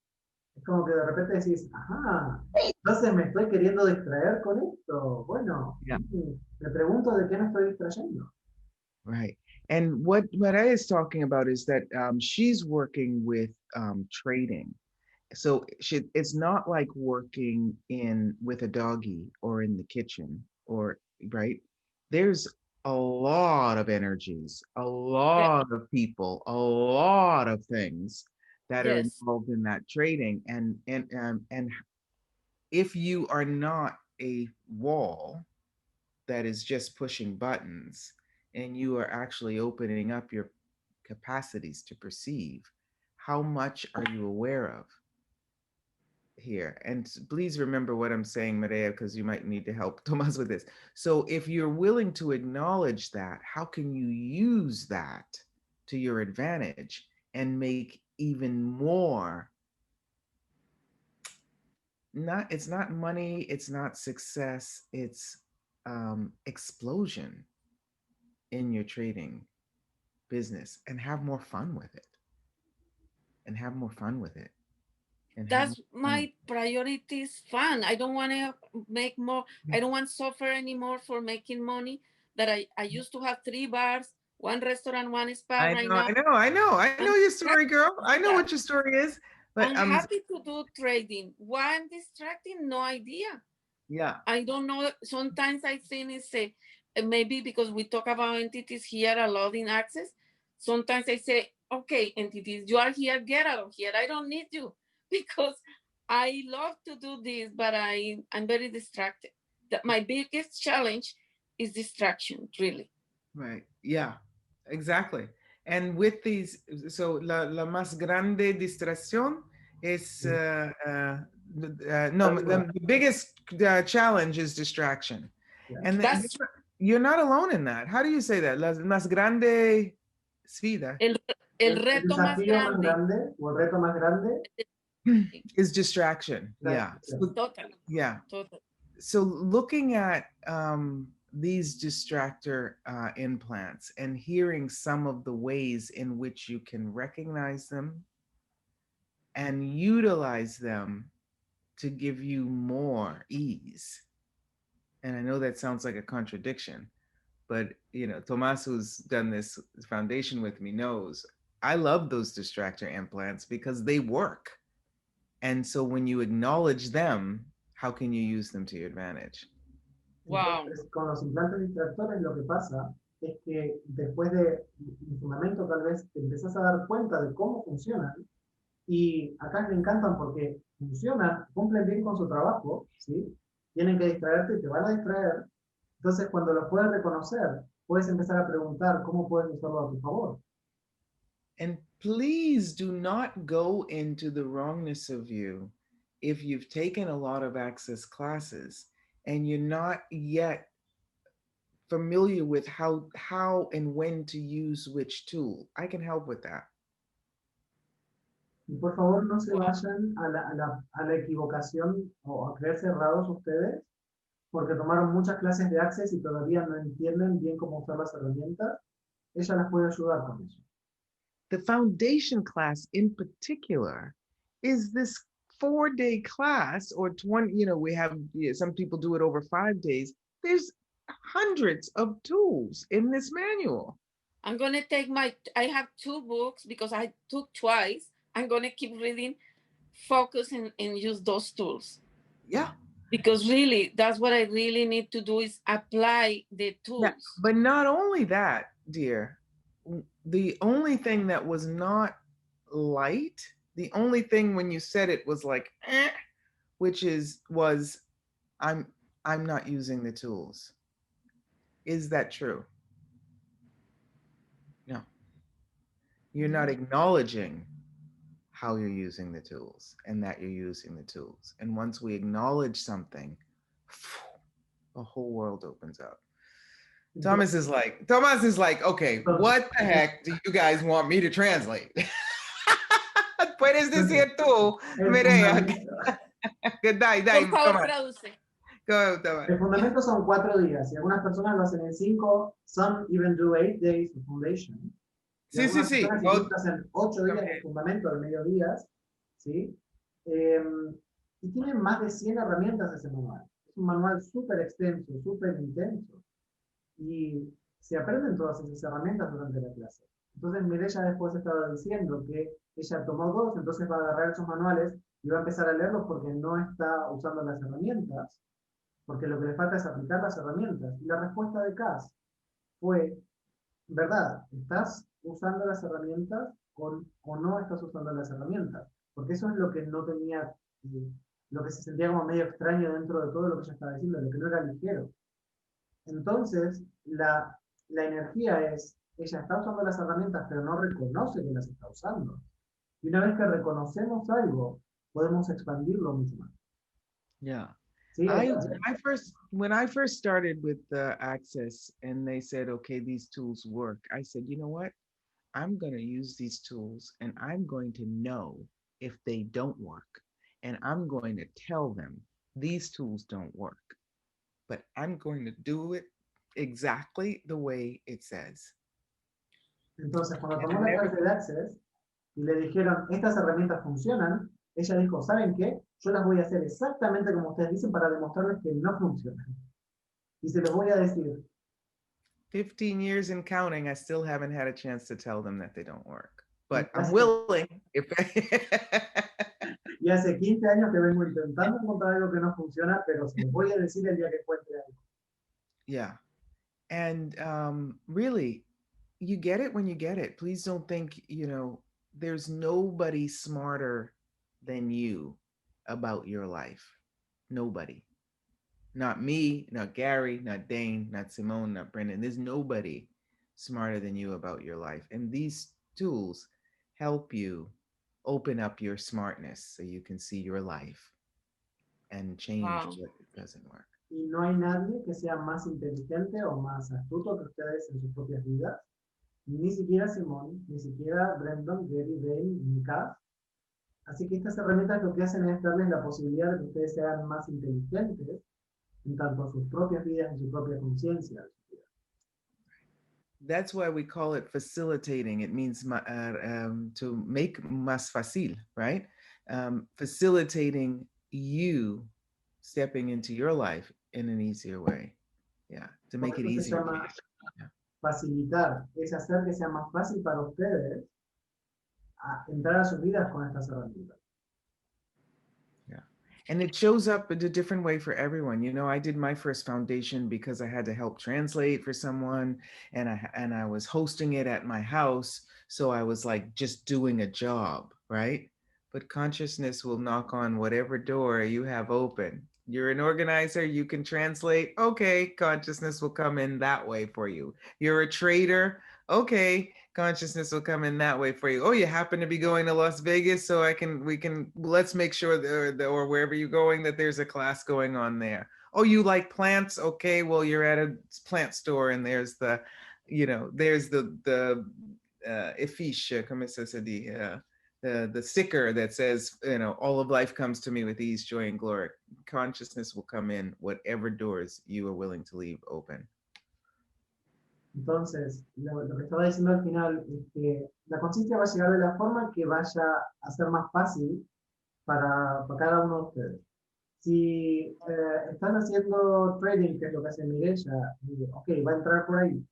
es como que de repente decís, ajá, entonces me estoy queriendo distraer con esto. Bueno, Yeah. Me pregunto de qué me estoy distrayendo. Right. And what I is talking about is that she's working with trading. So it's not like working with a doggy or in the kitchen, or right. There's a lot of energies, a lot of people, a lot of things that are involved in that trading. And if you are not a wall that is just pushing buttons, and you are actually opening up your capacities to perceive, how much are you aware of here? And please remember what I'm saying, Maria, because you might need to help Tomas with this. So if you're willing to acknowledge that, how can you use that to your advantage and make even more? It's not money, it's not success, it's explosion in your trading business, and have more fun with it. That's my priority is fun. I don't want to make more. I don't want to suffer anymore for making money. That I used to have 3 bars, 1 restaurant, 1 spa. Right now, I know your story, girl. I know what your story is. But I'm happy to do trading. Why I'm distracting? No idea. Yeah. I don't know. Sometimes I think it's maybe because we talk about entities here a lot in Access. Sometimes I say, okay, entities, you are here, get out of here. I don't need you, because I love to do this, but I'm very distracted. My biggest challenge is distraction, really. Right. Yeah, exactly. And with these, so la más grande distracción is, no, the biggest challenge is distraction. Yeah. And That's you're not alone in that. How do you say that? La más grande vida el reto más desafío más grande. grande o el reto más grande is distraction. Yeah. So, Totally. yeah. Totally. So looking at these distractor implants and hearing some of the ways in which you can recognize them and utilize them to give you more ease. And I know that sounds like a contradiction, but you know, Tomas, who's done this foundation with me, knows I love those distractor implants because they work. And so when you acknowledge them, how can you use them to your advantage? Wow. Entonces, con los implantes distractores lo que pasa es que después de un fundamento tal vez te empezás a dar cuenta de cómo funcionan y acá me encantan porque funcionan, cumplen bien con su trabajo, ¿sí? Tienen que distraerte y te van a distraer. Entonces, cuando los puedes reconocer, puedes empezar a preguntar cómo puedes usarlo a tu favor. And please do not go into the wrongness of you if you've taken a lot of access classes and you're not yet familiar with how and when to use which tool. I can help with that. Y por favor no se vayan a la equivocación o a creer cerrados ustedes, porque tomaron muchas clases de Access y todavía no entienden bien cómo usar las herramientas. Ella las puede ayudar con eso. The foundation class in particular is this 4-day class or 20, you know, we have, some people do it over 5 days. There's hundreds of tools in this manual. I'm going to take I have 2 books because I took twice. I'm going to keep reading, focus and use those tools. Yeah. Because really, that's what I really need to do is apply the tools. Yeah, but not only that, dear, the only thing that was not light, the only thing when you said it was like, which was, I'm not using the tools. Is that true? No. You're not acknowledging how you're using the tools and that you're using the tools. And once we acknowledge something, the whole world opens up. Thomas is like, okay, what the heck do you guys want me to translate? Puedes decir tú, Mireya. Good day, Por favor, traduce. Go, Thomas. El fundamento son 4 días y algunas personas lo hacen en 5, some even do 8 days of foundation. Y Sí, sí, algunas sí. personas incluso hacen 8 días de fundamento de medio días, ¿sí? Y tienen más de 100 herramientas ese manual. Es un manual súper extenso, súper intenso. Y se aprenden todas esas herramientas durante la clase. Entonces Mireya después estaba diciendo que ella tomó 2, entonces va a agarrar esos manuales y va a empezar a leerlos porque no está usando las herramientas, porque lo que le falta es aplicar las herramientas. Y la respuesta de Kass fue, ¿verdad? ¿Estás usando las herramientas o no estás usando las herramientas? Porque eso es lo que no tenía, lo que se sentía como medio extraño dentro de todo lo que ella estaba diciendo, lo que no era ligero. Entonces, la energía es, ella está usando las herramientas, pero no reconoce que las está usando. Y una vez que reconocemos algo, podemos expandirlo mucho más. Yeah. ¿Sí? When I first started with Access and they said, okay, these tools work, I said, you know what? I'm going to use these tools and I'm going to know if they don't work. And I'm going to tell them these tools don't work. But I'm going to do it exactly the way it says. Entonces, cuando tomó la clase de Access y le dijeron, estas herramientas funcionan, ella dijo, ¿saben qué? Yo las voy a hacer exactamente como ustedes dicen para demostrarles que no funcionan. Y se los voy a decir. 15 years and counting, I still haven't had a chance to tell them that they don't work. But I'm willing. Y hace 15 años que vengo intentando encontrar algo que no funciona, pero se los voy a decir el día que encuentre algo. Yeah. And really, you get it when you get it. Please don't think, there's nobody smarter than you about your life. Nobody. Not me, not Gary, not Dane, not Simone, not Brendan. There's nobody smarter than you about your life. And these tools help you open up your smartness so you can see your life and change Wow. what doesn't work. Y no hay nadie que sea más inteligente o más astuto que ustedes en sus propias vidas. Ni siquiera Simón, ni siquiera Brendan, Gary, Dane, ni Kass. Así que estas herramientas lo que hacen es darles la posibilidad de que ustedes sean más inteligentes en tanto a sus propias vidas y su propia conciencia. That's why we call it facilitating. It means to make más fácil, right? Facilitating you stepping into your life in an easier way. Yeah, to make Por it eso se easier. llama facilitar, es hacer que sea más fácil para ustedes entrar a sus vidas con estas herramientas. Yeah. And it shows up in a different way for everyone. You know, I did my first foundation because I had to help translate for someone, and I was hosting it at my house. So I was like just doing a job, right? But consciousness will knock on whatever door you have open. You're an organizer, you can translate. Okay, consciousness will come in that way for you. You're a trader. Okay, consciousness will come in that way for you. Oh, you happen to be going to Las Vegas, so let's make sure that, or wherever you're going, that there's a class going on there. Oh, you like plants? Okay, well, you're at a plant store and there's the, there's the affiche, como se dit, the sticker that says, all of life comes to me with ease, joy, and glory. Consciousness will come in whatever doors you are willing to leave open. Entonces, lo que estaba diciendo al final es que la conciencia va a llegar de la forma que vaya a ser más fácil para cada uno de ustedes. Si están haciendo trading, que es lo que hace Mireya, ok, va a entrar por ahí.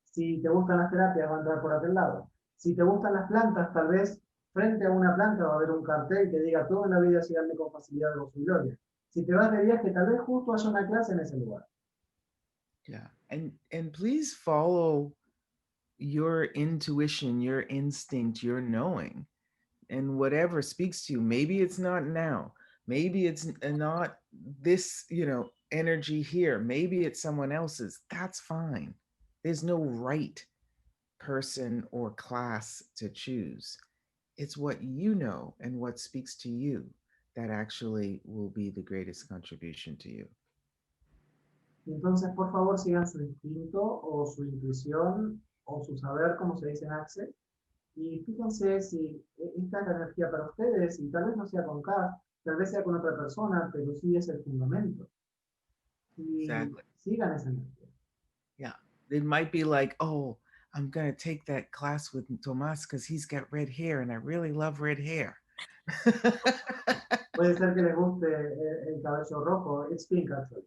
Si te gustan las terapias, va a entrar por aquel lado. Si te gustan las plantas, tal vez frente a una planta va a haber un cartel que diga todo en la vida llegarme con facilidad de su gloria. Si te vas de viaje, tal vez justo haya una clase en ese lugar. Yeah, and please follow your intuition, your instinct, your knowing, and whatever speaks to you. Maybe it's not now. Maybe it's not this, energy here. Maybe it's someone else's. That's fine. There's no right person or class to choose. It's what you know and what speaks to you that actually will be the greatest contribution to you. Entonces, por favor, sigan su instinto o su intuición o su saber, como se dice en Access, y fíjense si esta es la energía para ustedes, y tal vez no sea con Kass, tal vez sea con otra persona, pero sí es el fundamento. Y Exactly. sigan esa energía. Yeah. It might be like, oh, I'm going to take that class with Tomas because he's got red hair and I really love red hair. Puede ser que les guste el cabello rojo, it's pink actually.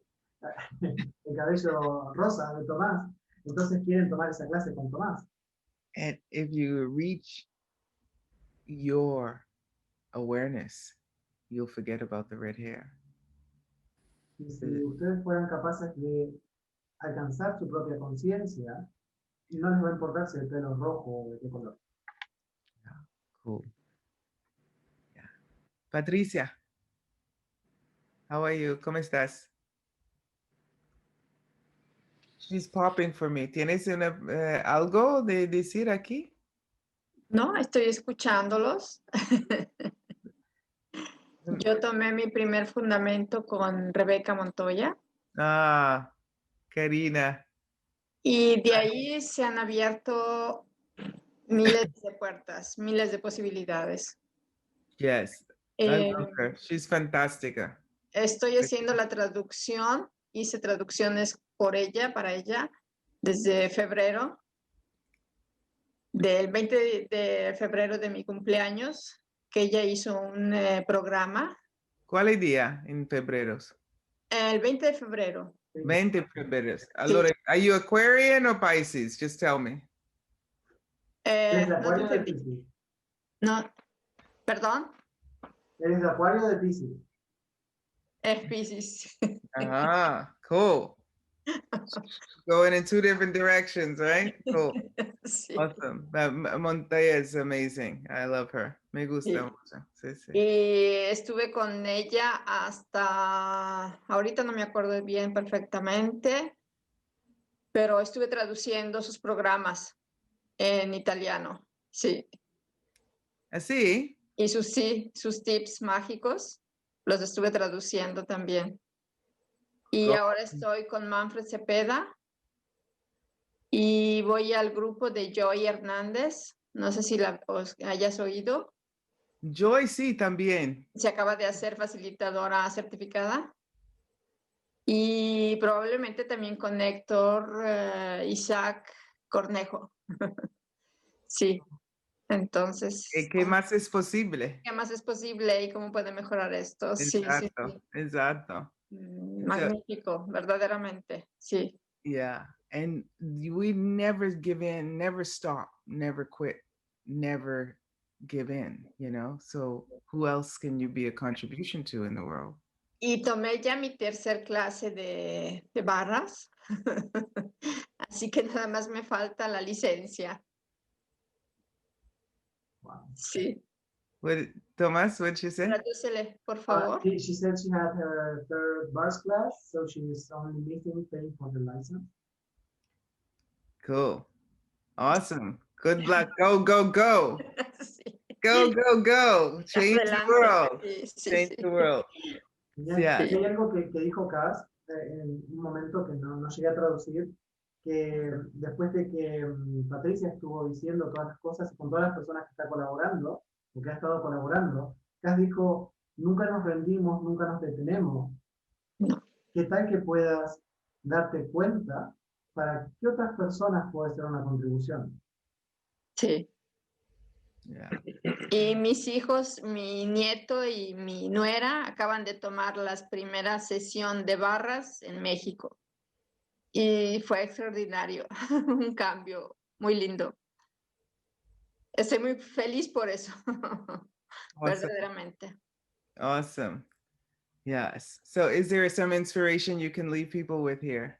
El cabello rosa de Tomás. Entonces quieren tomar esa clase con Tomás. And if you reach your awareness, you'll forget about the red hair. Y si ustedes fueran capaces de alcanzar su propia conciencia, no les va a importar si el pelo es rojo o de qué color. Yeah, cool. Yeah. Patricia, how are you? ¿Cómo estás? She's popping for me. ¿Tienes algo de decir aquí? No, estoy escuchándolos. Yo tomé mi primer fundamento con Rebeca Montoya. Ah, Karina. Y de ahí se han abierto miles de puertas, miles de posibilidades. Yes, I love her. She's fantástica. Estoy haciendo la traducción, hice traducciones por ella, para ella, desde febrero, del 20 de febrero de mi cumpleaños, que ella hizo un programa. ¿Cuál día en febrero? El 20 de febrero. 20 de febrero. Allora, are you Aquarian or Pisces? Just tell me. ¿Eres de No, Acuario o de Piscis? no, perdón. ¿Eres de Acuario o de Piscis? Es Piscis. Ah, cool. Going in two different directions, right? Cool. Sí. Awesome. Montoya is amazing. I love her. Me gusta Sí. mucho. Sí, sí. Y estuve con ella hasta, ahorita no me acuerdo bien perfectamente, pero estuve traduciendo sus programas en italiano, sí. Así. Y sus tips mágicos los estuve traduciendo también. Y ahora estoy con Manfred Cepeda y voy al grupo de Joy Hernández. No sé si os hayas oído. Joy, sí, también. Se acaba de hacer facilitadora certificada. Y probablemente también con Héctor Isaac Cornejo. Sí, entonces, ¿Qué más es posible? ¿qué más es posible y cómo puede mejorar esto? Sí, sí, Exacto, sí. exacto. Magnífico, verdaderamente, sí. Yeah, and we never give in, never stop, never quit, never give in, you know? So who else can you be a contribution to in the world? Y tomé ya mi tercer clase de barras, así que nada más me falta la licencia. Wow. Sí. Thomas, what'd you say? Tradúcele, por favor. She said she had her third bars class, so she's only missing paying for the license. Cool. Awesome. Good luck. Go, go, go. Sí. Go, go, go. Change the Adelante. world. Sí, sí, Change sí. the world. Ya, y hay algo que dijo Kass en un momento que no llegué a traducir, que después de que Patricia estuvo diciendo todas las cosas con todas las personas que está colaborando, o que ha estado colaborando, Kass dijo, nunca nos rendimos, nunca nos detenemos. No. ¿Qué tal que puedas darte cuenta para que otras personas puedan hacer una contribución? Sí. Yeah. Y mis hijos, mi nieto y mi nuera acaban de tomar las primeras sesión de barras en México. Y fue extraordinario, un cambio muy lindo. Estoy muy feliz por eso, Awesome. verdaderamente. Awesome. Yes. So is there some inspiration you can leave people with here?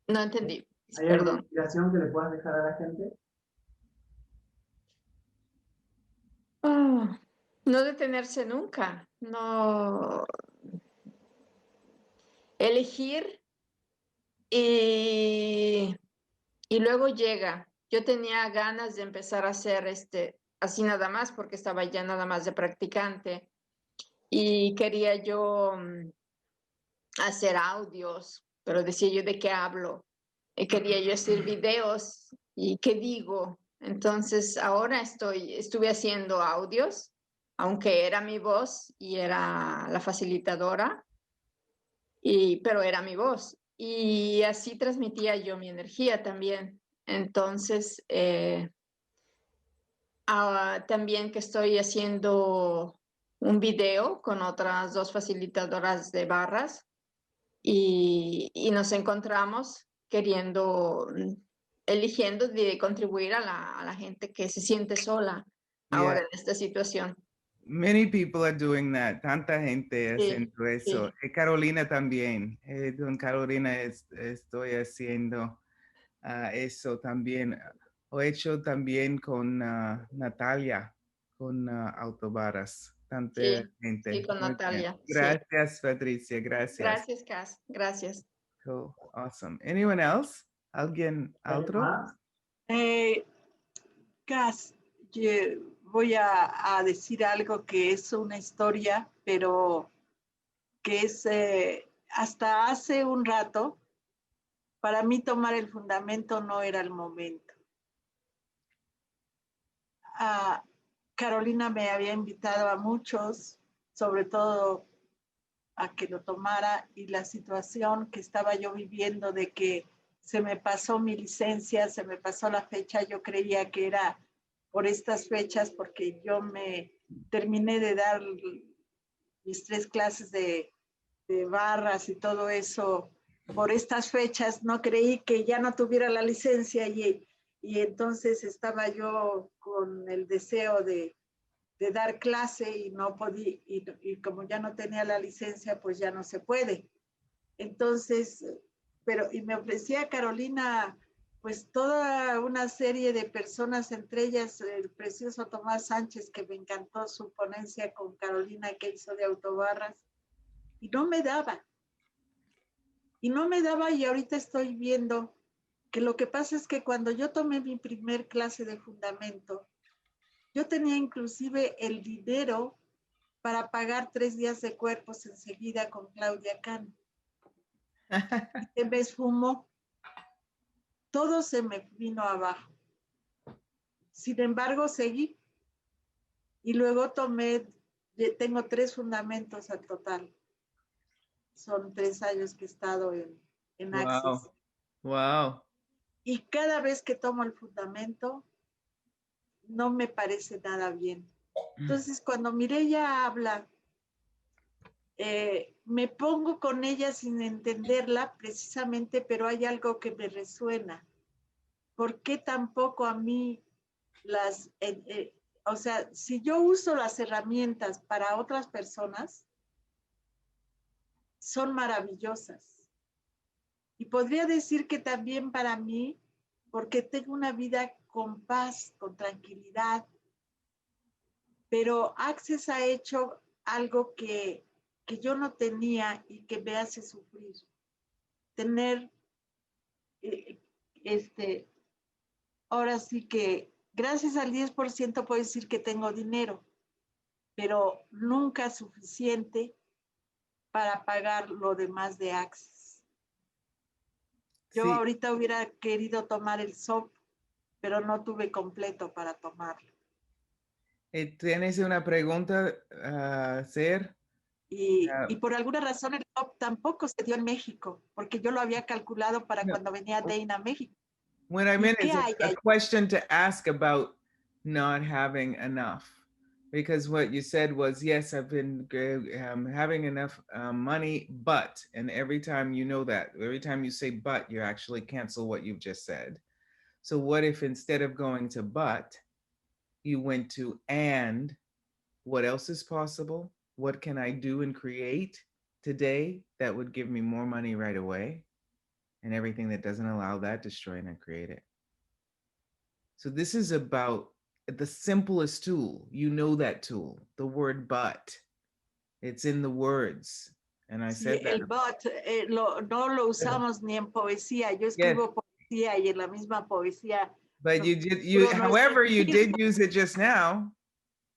No entendí, ¿Hay alguna perdón. inspiración que le puedas dejar a la gente? No detenerse nunca, no elegir y luego llega. Yo tenía ganas de empezar a hacer así nada más porque estaba ya nada más de practicante y quería yo hacer audios, pero decía yo de qué hablo. Y quería yo hacer videos y qué digo. Entonces ahora estuve haciendo audios, aunque era mi voz y era la facilitadora, pero era mi voz. Y así transmitía yo mi energía también. Entonces, también que estoy haciendo un video con otras dos facilitadoras de barras y nos encontramos eligiendo de contribuir a la gente que se siente sola ahora Yeah. en esta situación. Many people are doing that. Tanta gente Sí, haciendo eso. sí. Carolina también. Con Carolina estoy haciendo eso también. Lo he hecho también con Natalia, con Autobaras. Tanta Sí, gente. sí, con Muy bien. Natalia. Sí. Gracias, Patricia. Gracias. Gracias, Kass. Gracias. Cool. Awesome. Anyone else? ¿Alguien otro? ¿Más? Kass, voy a decir algo que es una historia, pero que es hasta hace un rato, para mí tomar el fundamento no era el momento. Carolina me había invitado a muchos, sobre todo a que lo tomara, y la situación que estaba yo viviendo de que se me pasó mi licencia, se me pasó la fecha, yo creía que era por estas fechas porque yo me terminé de dar mis 3 clases de barras y todo eso por estas fechas, no creí que ya no tuviera la licencia y entonces estaba yo con el deseo de dar clase y no podía, y como ya no tenía la licencia, pues ya no se puede. Entonces y me ofrecía Carolina, pues toda una serie de personas, entre ellas el precioso Tomás Sánchez, que me encantó su ponencia con Carolina que hizo de autobarras, y no me daba. Y ahorita estoy viendo que lo que pasa es que cuando yo tomé mi primer clase de fundamento, yo tenía inclusive el dinero para pagar 3 días de cuerpos enseguida con Claudia Cano. Se me esfumó. Todo se me vino abajo. Sin embargo, seguí. Y luego tengo 3 fundamentos al total. Son 3 años que he estado en Access. Wow. Y cada vez que tomo el fundamento, no me parece nada bien. Entonces, cuando Mireya habla, me pongo con ella sin entenderla precisamente, pero hay algo que me resuena. ¿Por qué tampoco a mí o sea, si yo uso las herramientas para otras personas, son maravillosas. Y podría decir que también para mí, porque tengo una vida con paz, con tranquilidad, pero Access ha hecho algo que yo no tenía y que me hace sufrir. Tener, ahora sí que gracias al 10% puedo decir que tengo dinero, pero nunca suficiente para pagar lo demás de Access. Yo Sí. ahorita hubiera querido tomar el SOP, pero no tuve completo para tomarlo. ¿Tienes una pregunta a hacer? Y por alguna razón el SOP tampoco se dio en México, porque yo lo había calculado para No. cuando venía Dane a México. What I meant ¿Y is qué hay a ahí? question to ask about not having enough. Because what you said was, yes, I've been having enough money, but, and every time you know that, every time you say but, you actually cancel what you've just said. So what if instead of going to but, you went to and, what else is possible? What can I do and create today that would give me more money right away? And everything that doesn't allow that, destroy and create it. So this is about the simplest tool. You know that tool, the word but. It's in the words. And I Sí, said that. el but no lo usamos ni en poesía. Yo Yes, escribo poesía y en la misma poesía. but you procuro no however, you escribir, did use it just now.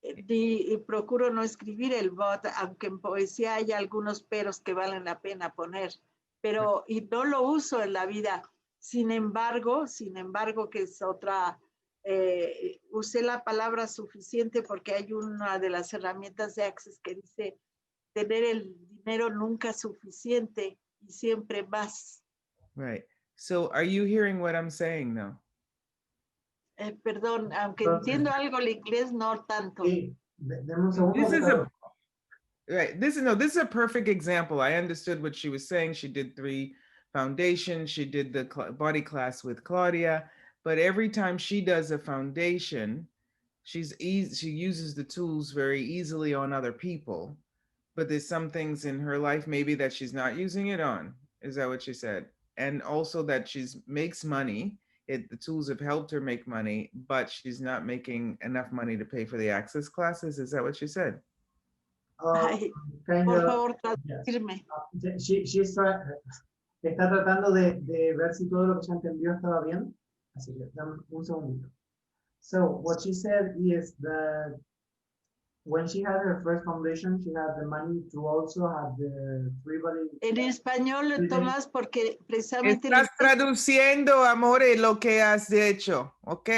y procuro no escribir el but, aunque en poesía hay algunos peros que valen la pena poner. Pero, y no lo uso en la vida. Sin embargo, que es otra, usé la palabra suficiente porque hay una de las herramientas de Access que dice tener el dinero nunca suficiente y siempre más. Right. So are you hearing what I'm saying now? Perdón, aunque entiendo algo el inglés, no tanto. Sí, deme un segundo. This is a right. This is a perfect example. I understood what she was saying. She did 3 foundations. She did the body class with Claudia. But every time she does a foundation, she uses the tools very easily on other people. But there's some things in her life maybe that she's not using it on. Is that what she said? And also that she's makes money. The tools have helped her make money, but she's not making enough money to pay for the access classes. Is that what she said? Ay, por favor, traducirme. Está tratando de ver si todo lo que ya entendió estaba bien. Así que dame un segundito. So what she said is that when she had her first foundation, she had the money to also have the free body. En español, Tomás, porque precisamente... Estás traduciendo, amore, lo que has hecho, ¿ok?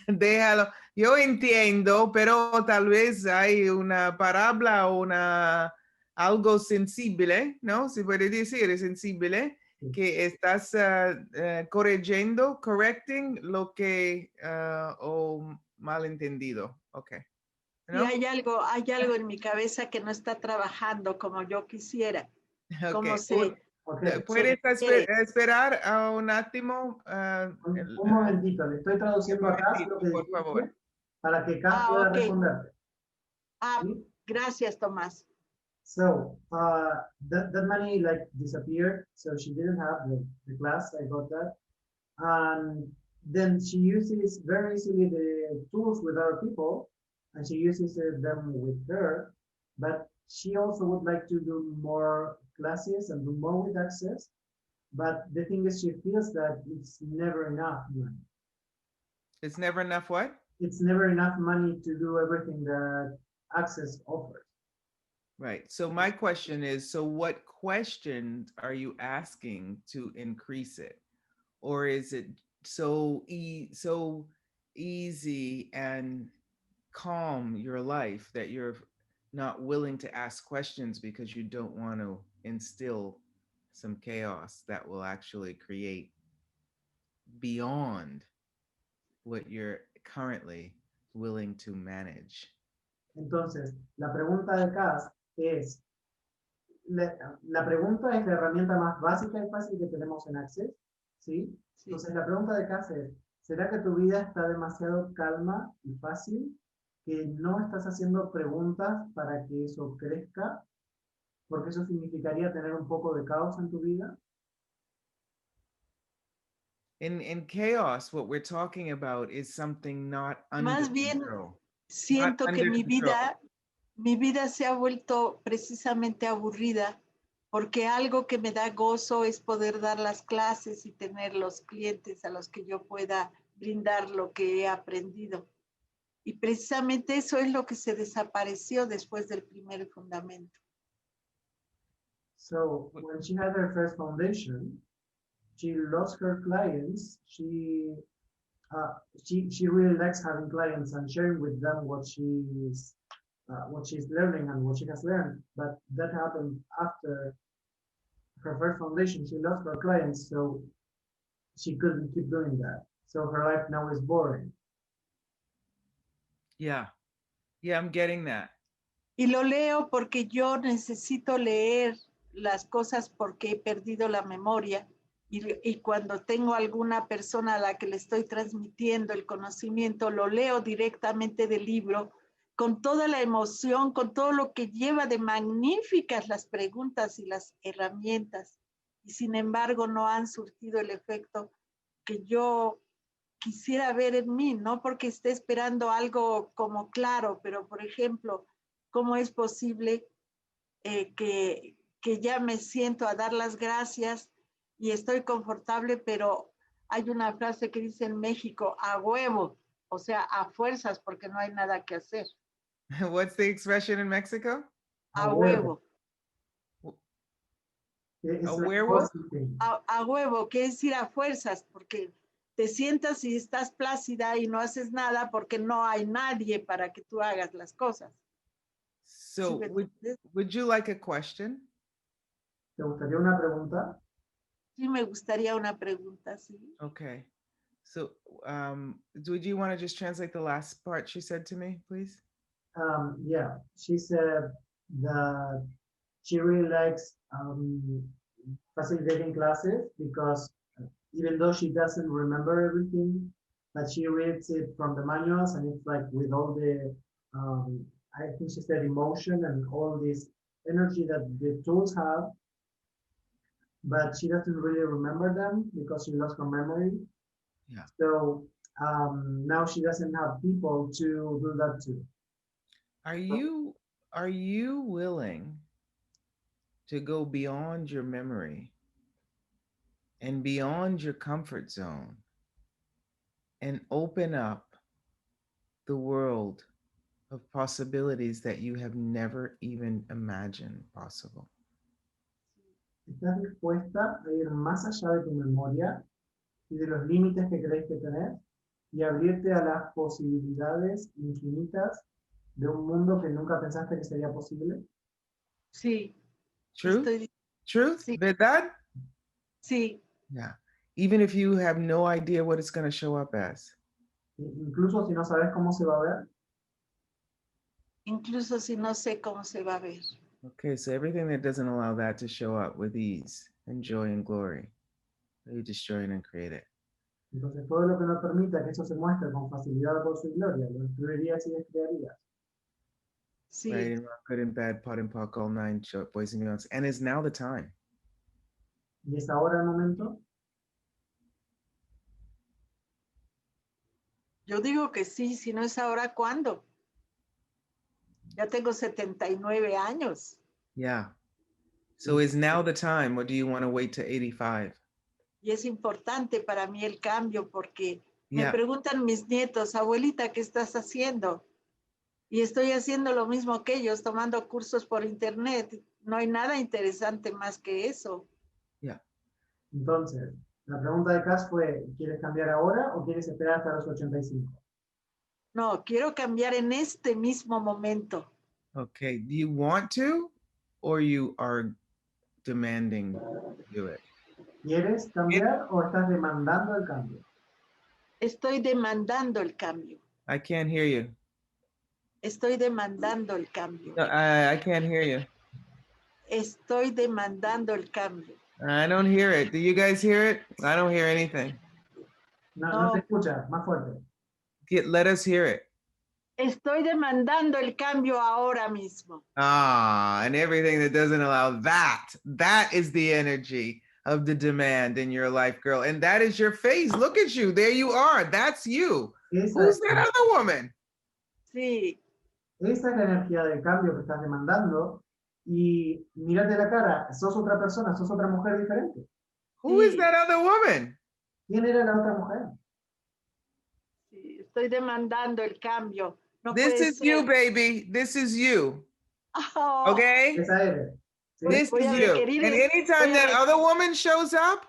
Déjalo. Yo entiendo, pero tal vez hay una palabra o algo sensible, ¿no? Se puede decir, es sensible, que estás correcting lo que o malentendido, ¿ok? ¿No? Y hay algo en mi cabeza que no está trabajando como yo quisiera. Okay. Como se... ¿Puedes esperar a un último? Un momentito, le estoy traduciendo acá lo que por favor. Para que Kass pueda responderte. ¿Sí? Gracias, Tomás. So that money like disappeared. So she didn't have the class. I got that. And then she uses very easily the tools with other people, and she uses them with her. But she also would like to do more classes and do more with Access. But the thing is, she feels that it's never enough money. It's never enough what? It's never enough money to do everything that Access offers. Right. So my question is, so what questions are you asking to increase it? Or is it so easy and calm your life that you're not willing to ask questions because you don't want to instill some chaos that will actually create beyond what you're currently willing to manage? Entonces, la pregunta de Cass es, la pregunta es la herramienta más básica y fácil que tenemos en Access, ¿sí? Entonces, la pregunta de Cass es, ¿será que tu vida está demasiado calma y fácil que no estás haciendo preguntas para que eso crezca? Porque eso significaría tener un poco de caos en tu vida. In chaos, what we're talking about is something not under Más bien, control. siento Not que under control. mi vida se ha vuelto precisamente aburrida porque algo que me da gozo es poder dar las clases y tener los clientes a los que yo pueda brindar lo que he aprendido. Y precisamente eso es lo que se desapareció después del primer fundamento. So, when she had her first foundation, she lost her clients. She really likes having clients and sharing with them what she's learning and what she has learned. But that happened after her first foundation. She lost her clients, so she couldn't keep doing that. So her life now is boring. Yeah. Yeah, I'm getting that. Y lo leo porque yo necesito leer las cosas porque he perdido la memoria. Y cuando tengo alguna persona a la que le estoy transmitiendo el conocimiento, lo leo directamente del libro, con toda la emoción, con todo lo que lleva de magníficas las preguntas y las herramientas. Y sin embargo no han surtido el efecto que yo quisiera ver en mí, no porque esté esperando algo como claro, pero por ejemplo, ¿cómo es posible que ya me siento a dar las gracias y estoy confortable, pero hay una frase que dice en México, a huevo, o sea, a fuerzas, porque no hay nada que hacer. What's the expression in Mexico? A huevo. A werewolf? A huevo, quiere decir a fuerzas, porque te sientas y estás plácida y no haces nada porque no hay nadie para que tú hagas las cosas. So would you like a question? ¿Te gustaría una pregunta? Sí, me gustaría una pregunta, sí. Okay. So would you want to just translate the last part she said to me, please? Yeah, she said that she really likes facilitating classes because even though she doesn't remember everything, but she reads it from the manuals and it's like with all the, I think she said emotion and all this energy that the tools have, but she doesn't really remember them because she lost her memory. Yeah. So now she doesn't have people to do that too. Are you willing to go beyond your memory and beyond your comfort zone and open up the world of possibilities that you have never even imagined possible? ¿Estás dispuesta a ir más allá de tu memoria y de los límites que crees que tenés y abrirte a las posibilidades infinitas de un mundo que nunca pensaste que sería posible? Sí. Truth? Truth? Sí. ¿Verdad? Sí. Yeah. Even if you have no idea what it's going to show up as. Incluso si no sabes cómo se va a ver. Incluso si no sé cómo se va a ver. Okay, so everything that doesn't allow that to show up with ease and joy and glory, you destroy it and create it. Entonces todo lo que no permita que eso se muestre con facilidad por su gloria, lo destruirías y descrearías. Sí, Right, and rock, good and bad, pot and pock, all nine, short boys and girls. And is now the time. ¿Y es ahora el momento? yo digo que sí, si no es ahora, ¿cuándo? Ya tengo 79 años. Yeah. So is now the time, or do you want to wait to 85? Y es importante para mí el cambio porque me Yeah. preguntan mis nietos, abuelita, ¿qué estás haciendo? Y estoy haciendo lo mismo que ellos, tomando cursos por internet. No hay nada interesante más que eso. Yeah. Entonces, la pregunta de Kass fue, ¿quieres cambiar ahora o quieres esperar hasta los 85? No, quiero cambiar en este mismo momento. Okay. Do you want to, or you are demanding to do it? ¿Quieres cambiar o estás demandando el cambio? Estoy demandando el cambio. I can't hear you. Estoy demandando el cambio. No, I can't hear you. Estoy demandando el cambio. I don't hear it. Do you guys hear it? I don't hear anything. No se escucha, más fuerte. Let us hear it. Estoy demandando el cambio ahora mismo. Ah, and everything that doesn't allow that is the energy of the demand in your life, girl. And that is your face. Look at you. There you are. That's you. Who's that other woman? Sí. Esa es la energía del cambio que estás demandando. Y mírate la cara, sos otra persona, sos otra mujer diferente. Who is that other woman? ¿Quién era la otra mujer? Sí, estoy demandando el cambio. No This puede is ser. you, baby. This is you. Oh, Okay? Esa eres. Sí. This voy is a you. requerir And el- anytime voy a that other woman shows up,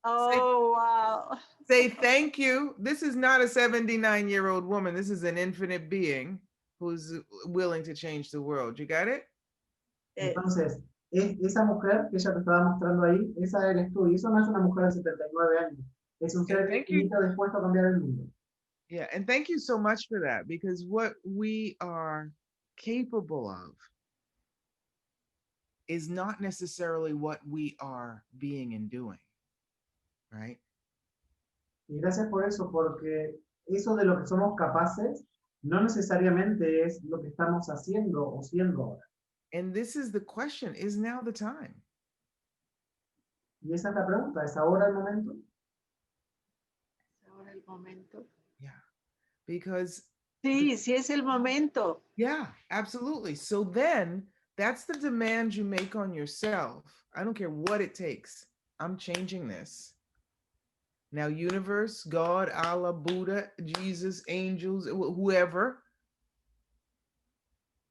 oh, wow. say thank you. This is not a 79-year-old woman. This is an infinite being who's willing to change the world. You got it? Entonces, esa mujer que ella te estaba mostrando ahí, esa eres tú. Y eso no es una mujer de 79 años. Es un ser Thank you. infinito dispuesto a cambiar el mundo. Yeah, and thank you so much for that, because what we are capable of is not necessarily what we are being and doing, right? Y gracias por eso, porque eso de lo que somos capaces no necesariamente es lo que estamos haciendo o siendo ahora. And this is the question, is now the time? Y esa es la pregunta, ¿es ahora el momento? Ahora el momento. Yeah, because Sí, sí es el momento. yeah, absolutely. So then that's the demand you make on yourself. I don't care what it takes. I'm changing this. Now, universe, God, Allah, Buddha, Jesus, angels, whoever,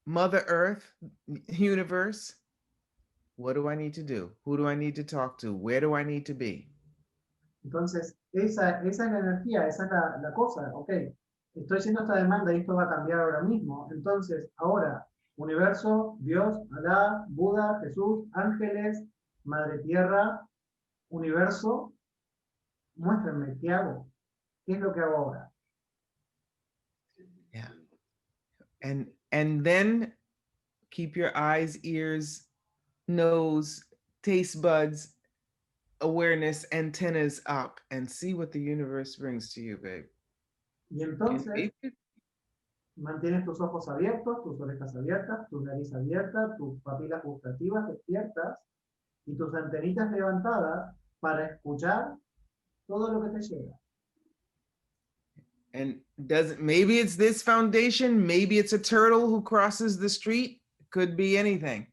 Mother Earth, universe, what do I need to do? Who do I need to talk to? Where do I need to be? Entonces, esa es la energía, esa es la cosa. Ok, estoy haciendo esta demanda y esto va a cambiar ahora mismo. Entonces, ahora, universo, Dios, Alá, Buda, Jesús, ángeles, Madre Tierra, universo, muéstrenme, ¿qué hago? ¿Qué es lo que hago ahora? Yeah. And then keep your eyes, ears, nose, taste buds, awareness, antennas up and see what the universe brings to you, babe. Y entonces, mantienes tus ojos abiertos, tus orejas abiertas, tu nariz abierta, tus papilas gustativas despiertas y tus antenitas levantadas para escuchar todo lo que te llega. And maybe it's this foundation, maybe it's a turtle who crosses the street, could be anything.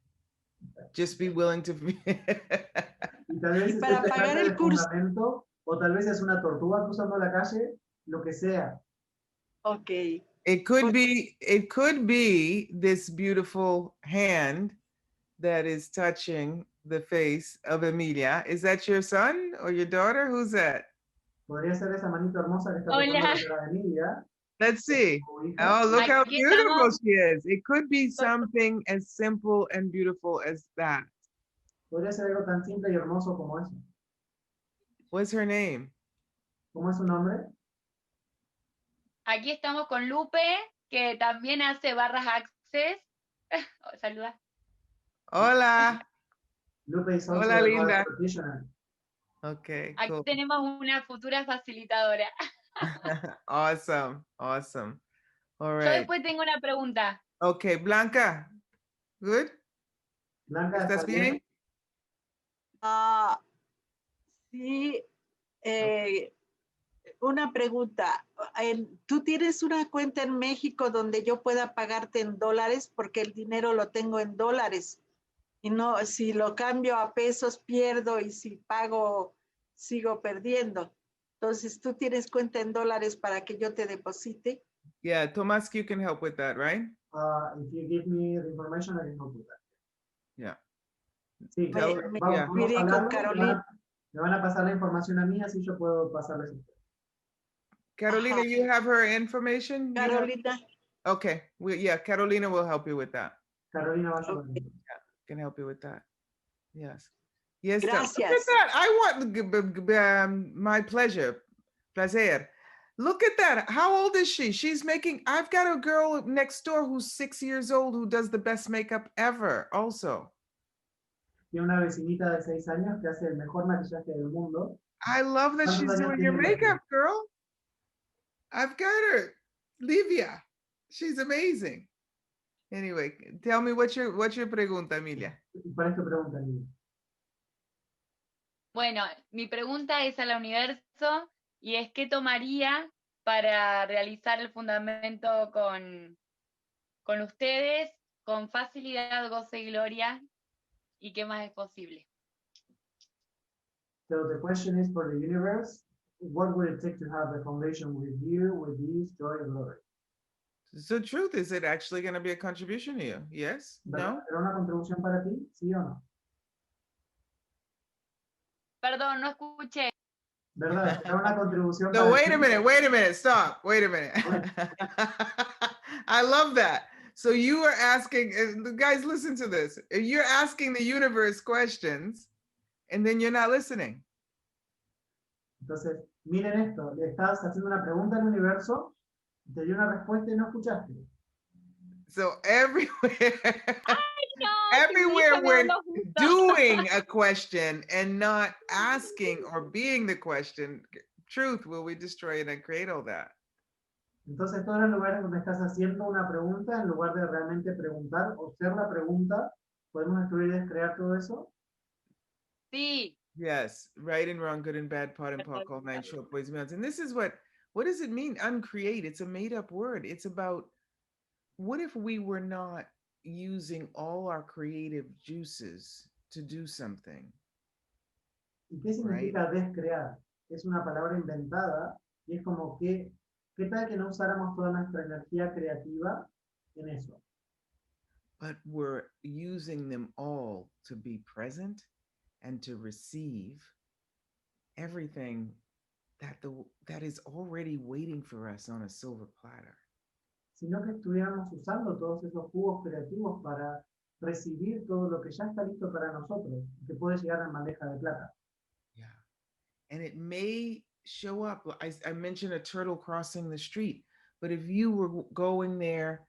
Just be willing to Y tal vez para pagar el curso. Fundamento, o tal vez es una tortuga cruzando la calle, lo que sea. Ok. it could be this beautiful hand that is touching the face of Emilia. Is that your son or your daughter? Who's that? Podría ser esa manito hermosa que está Hola. tocando la cara de Emilia. Let's see. Tu hija. Oh, look how Aquí beautiful estamos. she is. It could be something as simple and beautiful as that. Podría ser algo tan simple y hermoso como eso. What's her name? ¿Cómo es su nombre? Aquí estamos con Lupe, que también hace barras access. Oh, saluda. Hola. Lupe is also Hola, a linda. practitioner. Okay, Aquí cool. tenemos una futura facilitadora. Awesome. All Yo right. después tengo una pregunta. Okay, Blanca. Good? Blanca, ¿Estás ¿está bien? bien? Ah, sí, una pregunta. ¿Tú tienes una cuenta en México donde yo pueda pagarte en dólares? Porque el dinero lo tengo en dólares. Y no, si lo cambio a pesos, pierdo, y si pago, sigo perdiendo. Entonces, ¿tú tienes cuenta en dólares para que yo te deposite? Yeah, Tomas, you can help with that, right? If you give me the information, I can help with that. Yeah. Sí, Tell Me, her, me yeah. vamos a iré con hablarlo. Carolina. Me van a pasar la información a mí, así yo puedo pasarles a ustedes. Carolina, Ajá. you have her information? You have- Carolina, Okay, yeah, Carolina will help you with that. Carolina va a ayudar. ok. Can help you with that. Yes. Yes, look at Gracias. that. I want my pleasure. Placer. Look at that. How old is she? She's making, I've got a girl next door who's 6 years old who does the best makeup ever also. Tiene una vecinita de 6 años que hace el mejor maquillaje del mundo. I love that ¿Cuántos she's años doing your tiene ella? makeup, girl. I've got her. Livia. She's amazing. Anyway, tell me what's your pregunta, Emilia? ¿Cuál es tu pregunta, Lili? Bueno, mi pregunta es al universo y es ¿qué tomaría para realizar el fundamento con ustedes con facilidad, goce y gloria? ¿Y qué más es posible? So the question is for the universe, what would it take to have the foundation with you, with ease, joy, and glory? So truth, is it actually going to be a contribution to you? Yes? No? ¿Será una contribución para ti? ¿Sí o no? Perdón, no escuché. ¿Verdad? ¿Será una contribución No, para wait ti? a minute, stop, wait a minute. I love that. So you are asking, guys, listen to this. You're asking the universe questions and then you're not listening. Entonces, miren esto, le estás haciendo una pregunta al universo, te dio una respuesta y no escuchaste. So everywhere, No, everywhere me we're habló justo. doing a question and not asking or being the question, truth, will we destroy it and create all that? Entonces, todos los lugares donde estás haciendo una pregunta, en lugar de realmente preguntar o ser la pregunta, ¿podemos destruir y descrear todo eso? Sí. Yes, right and wrong, good and bad, pot and pot, all nine short boys and and this is what does it mean? Uncreate. It's a made up word. It's about what if we were not using all our creative juices to do something? ¿Y qué significa descrear? Es una palabra inventada y es como que, ¿qué tal que no usáramos toda nuestra energía creativa en eso? But we're using them all to be present and to receive everything that is already waiting for us on a silver platter. Sino que estuviéramos usando todos esos jugos creativos para recibir todo lo que ya está listo para nosotros, que puede llegar en bandeja de plata. Yeah. And it may show up. I mentioned a turtle crossing the street, but if you were going there,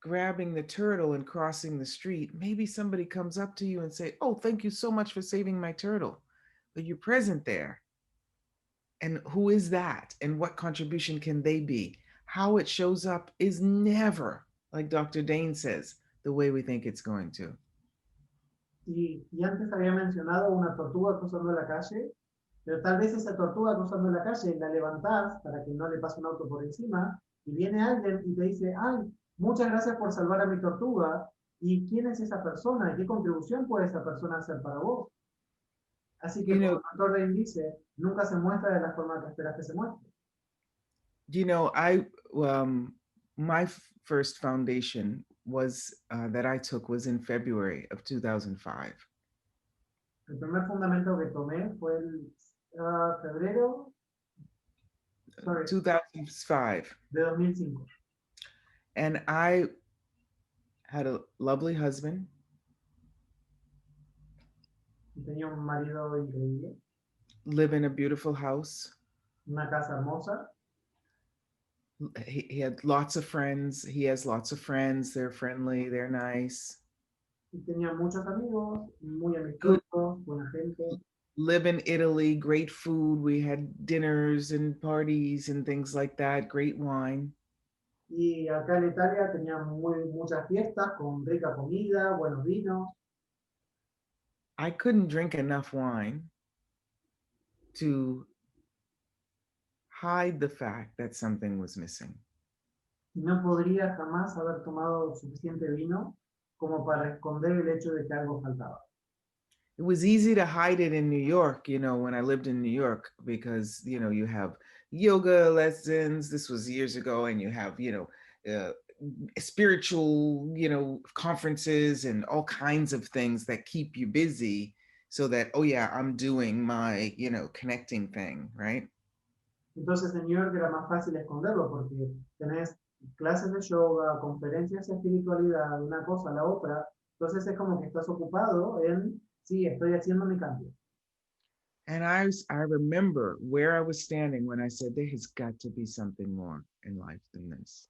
grabbing the turtle and crossing the street, maybe somebody comes up to you and say, "Oh, thank you so much for saving my turtle." But you're present there. And who is that? And what contribution can they be? How it shows up is never, like Dr. Dane says, the way we think it's going to. Y antes había mencionado una tortuga cruzando la calle, pero tal vez esa tortuga cruzando la calle la levantás para que no le pase un auto por encima, y viene alguien y te dice, ay, muchas gracias por salvar a mi tortuga, ¿y quién es esa persona? ¿Y qué contribución puede esa persona hacer para vos? Así que, como el doctor Dane dice, nunca se muestra de la forma que esperas que se muestre. My first foundation was that I took was in February of 2005. El primer fundamento que tomé fue el febrero 2005. de 2005. And I had a lovely husband. Y tenía un marido increíble, Live in a beautiful house. una casa hermosa. He had lots of friends. He has lots of friends. They're friendly. They're nice. Y tenía muchos amigos, muy amistosos, buena gente. Live in Italy. Great food. We had dinners and parties and things like that. Great wine. Y acá en Italia tenían muchas fiestas con rica comida, buenos vinos. I couldn't drink enough wine to hide the fact that something was missing. Y no podría jamás haber tomado suficiente vino como para esconder el hecho de que algo faltaba. It was easy to hide it in New York, when I lived in New York, because, you have yoga lessons. This was years ago. And you have, spiritual, conferences and all kinds of things that keep you busy so that, oh yeah, I'm doing my, connecting thing, right? Entonces en New York era más fácil esconderlo porque tenés clases de yoga, conferencias de espiritualidad, una cosa a la otra. Entonces es como que estás ocupado en, sí, estoy haciendo mi cambio. And I remember where I was standing when I said, there has got to be something more in life than this.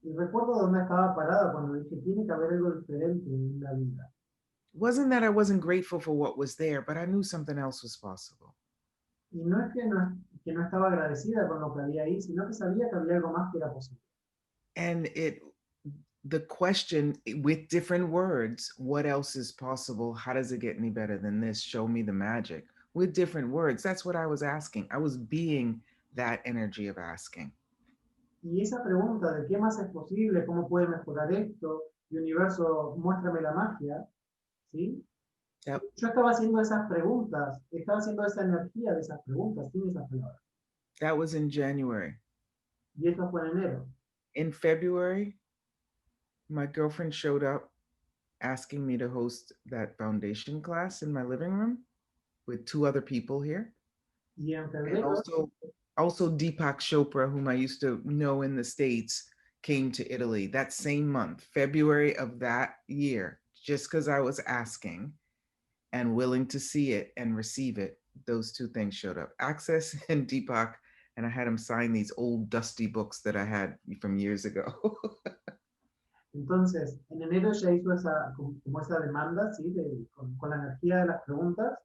Y recuerdo dónde estaba parada cuando dije, tiene que haber algo diferente en la vida. It wasn't that I wasn't grateful for what was there, but I knew something else was possible. Y no es que no estaba agradecida con lo que había ahí, sino que sabía que había algo más que era posible. And the question with different words, what else is possible? How does it get any better than this? Show me the magic. With different words, that's what I was asking. I was being that energy of asking. Y esa pregunta de qué más es posible, cómo puede mejorar esto, y universo, muéstrame la magia, ¿sí? Yep. Yo estaba haciendo esas preguntas, estaba haciendo esa energía de esas preguntas, sin esas palabras. That was in January. Y eso fue en enero. In February, my girlfriend showed up asking me to host that foundation class in my living room with 2 other people here. Y en And febrero, also Deepak Chopra, whom I used to know in the States, came to Italy that same month, February of that year, just because I was asking and willing to see it and receive it. Those 2 things showed up, Access and Deepak, and I had him sign these old dusty books that I had from years ago. entonces, en enero ya hizo como esa demanda, ¿sí? Con la energía de las preguntas,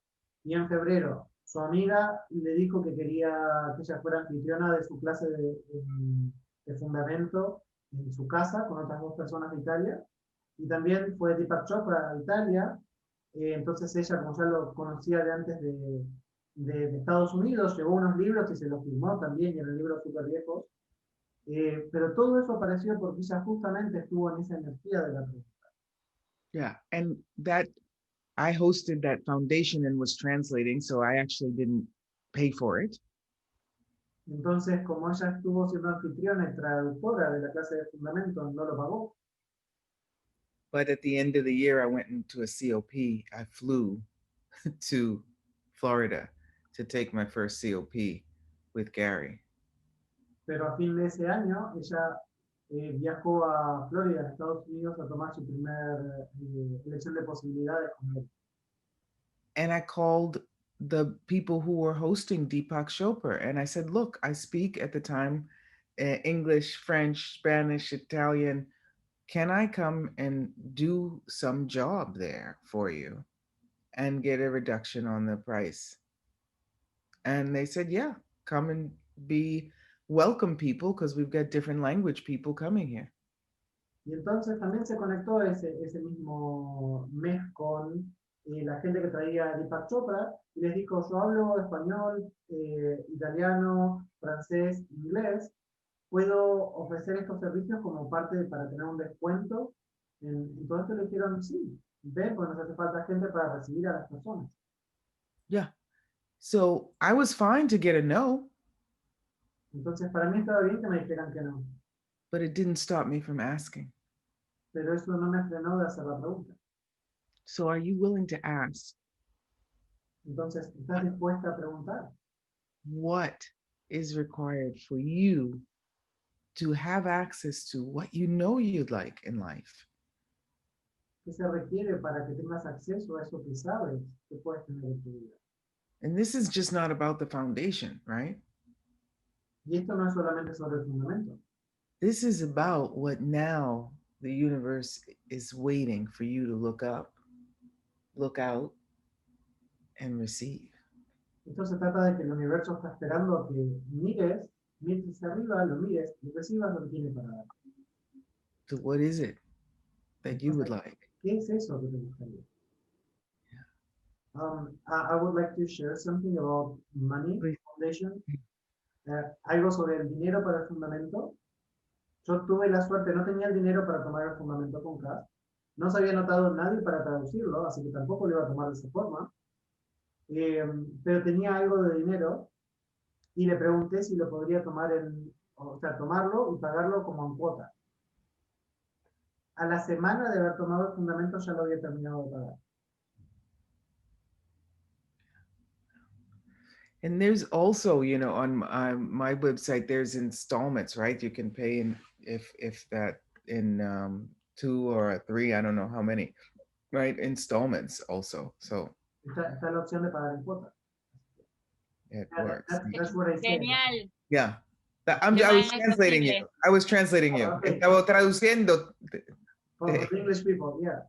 y en febrero su amiga le dijo que quería que ella fuera anfitriona de su clase de fundamento en su casa con otras 2 personas de Italia, y también fue Deepak Chopra a Italia. Entonces ella, como ya lo conocía de antes de Estados Unidos, llevó unos libros y se los firmó también, y eran libros súper viejos. Pero todo eso apareció porque ella justamente estuvo en esa energía de la pregunta. Yeah, and that I hosted that foundation and was translating, so I actually didn't pay for it. Entonces, como ella estuvo siendo anfitriona y traductora de la clase de fundamentos, no lo pagó. But at the end of the year, I went into a COP. I flew to Florida to take my first COP with Gary. Pero a fin de ese año, ella viajó a Florida, Estados Unidos, a tomar su primer elección de posibilidades con él. And I called the people who were hosting Deepak Chopra and I said, look, I speak at the time English, French, Spanish, Italian. Can I come and do some job there for you and get a reduction on the price? And they said, yeah, come and be welcome people because we've got different language people coming here. Y entonces también se conectó ese mismo mes con la gente que traía Deepak Chopra y les dijo, yo hablo español, italiano, francés, inglés, puedo ofrecer estos servicios como parte para tener un descuento. Y todo esto le dijeron, sí, ven, porque nos hace falta gente para recibir a las personas. Yeah. So I was fine to get a no. Entonces para mí estaba bien que me dijeran que no. But it didn't stop me from asking. Pero eso no me frenó de hacer la pregunta. So are you willing to ask? Entonces, ¿estás dispuesta a preguntar? What is required for you to have access to what you know you'd like in life? ¿Qué se requiere para que tengas acceso a eso que sabes que puedes tener en tu vida? And this is just not about the foundation, right? Y esto no es solamente sobre el fundamento. This is about what now the universe is waiting for you to look up, look out, and receive. Esto se trata de que el universo está esperando a que mires, mires hacia arriba, lo mires y recibas lo que tiene para dar. So what is it that you would Entonces, like? ¿qué es eso que te gustaría? I would like to share something about money Please. foundation. Algo sobre el dinero para el fundamento. Yo tuve la suerte, no tenía el dinero para tomar el fundamento con Kass. No se había notado nadie para traducirlo, así que tampoco lo iba a tomar de esa forma. Pero tenía algo de dinero y le pregunté si lo podría tomar o sea, tomarlo y pagarlo como en cuota. A la semana de haber tomado el fundamento ya lo había terminado de pagar. And there's also, you know, on my website, there's installments, right? You can pay in if that in 2 or 3, I don't know how many, right? Installments also. So Está la opción de pagar en cuota. it works. That's what I said. Genial. Yeah. I Lo was más translating accesible. you. I was translating you. Oh, okay. Estaba traduciendo. For the English people, yeah.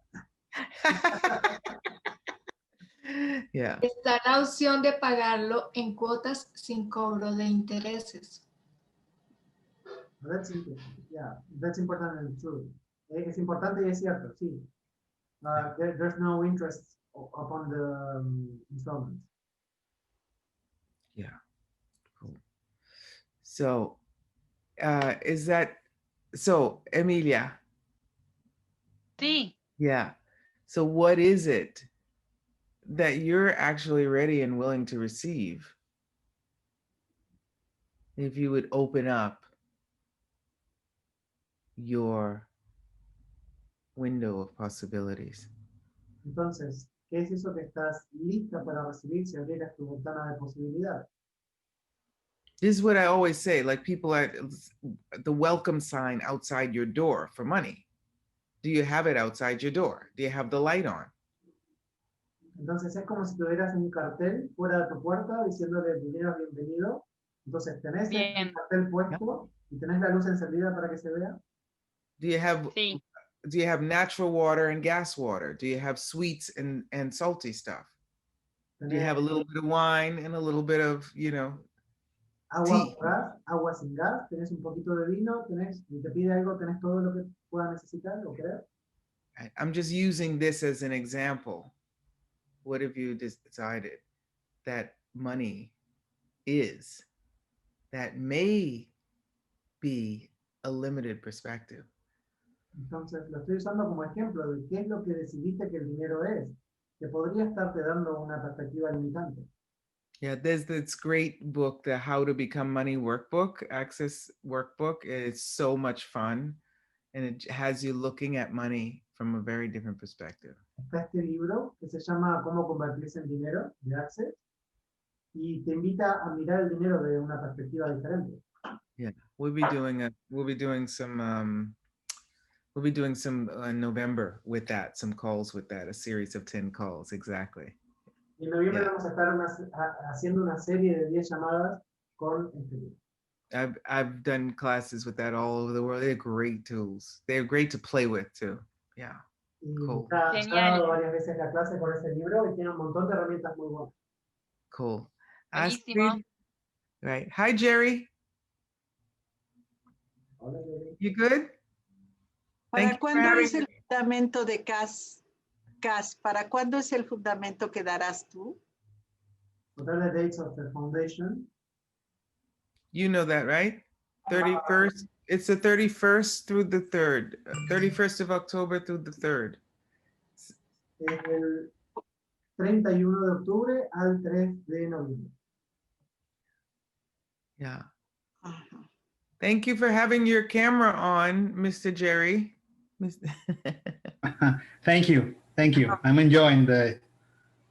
Yeah. Está la opción de pagarlo en cuotas sin cobro de intereses. That's interesting. Yeah, that's important and true. Es importante y es cierto, sí. There's no interest upon the installments. Yeah. Cool. So, is that so, Emilia? Sí. Yeah. So, what is it that you're actually ready and willing to receive? If you would open up your window of possibilities. Entonces, ¿qué es eso que estás lista para recibir si abrieras tu ventana de posibilidad? This is what I always say, like people are the welcome sign outside your door for money. Do you have it outside your door? Do you have the light on? Entonces es como si tuvieras un cartel fuera de tu puerta diciéndole dinero bienvenido. Entonces tenés el cartel puesto y tenés la luz encendida para que se vea. Do you have Sí. do you have natural water and gas water? Do you have sweets and salty stuff? Do you have a little bit of wine and a little bit of, you know, Agua tea? con gas, agua sin gas, tenés un poquito de vino, tenés, si te pide algo, tenés todo lo que pueda necesitar o querer. I'm just using this as an example. What have you decided that money is that may be a limited perspective? Entonces lo estoy usando como ejemplo de qué es lo que decidiste que el dinero es, que podría estarte dando una perspectiva limitante. Yeah, there's this great book, the How to Become Money Workbook, Access Workbook. It's so much fun. And it has you looking at money from a very different perspective. Está este libro que se llama Cómo convertirse en dinero, de Access, y te invita a mirar el dinero de una perspectiva diferente. Yeah, we'll be doing some in November with that, some calls with that, a series of 10 calls, exactly. Y en noviembre Yeah. vamos a estar haciendo una serie de 10 llamadas con este libro. I've done classes with that all over the world. They're great tools. They're great to play with too. Yeah. Y Cool. ya he Genial. dado varias veces la clase con ese libro y tiene un montón de herramientas muy buenas. Cool. Buenísimo. Astrid? Right. Hi, Jerry. Hola, Jerry. You good? Thank ¿Para you for cuándo having es el fundamento de Kass? Kass, ¿para cuándo es el fundamento que darás tú? What are the dates of the foundation? You know that, right? 31st. It's the 31st through the 3rd. 31st of October through the 3rd. Es el 31 de octubre al 3 de noviembre. Yeah. Ajá. Thank you for having your camera on, Mr. Jerry. Thank you. Thank you. I'm enjoying the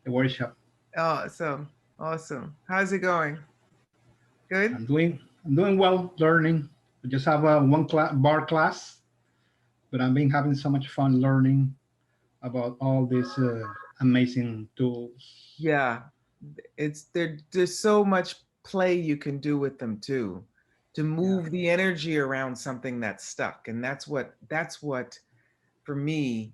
workshop. Awesome. Awesome. How's it going? Good? I'm doing well learning. I just have one bar class, but I've been having so much fun learning about all these amazing tools. Yeah. There's so much play you can do with them too, to move the energy around something that's stuck. And that's what for me,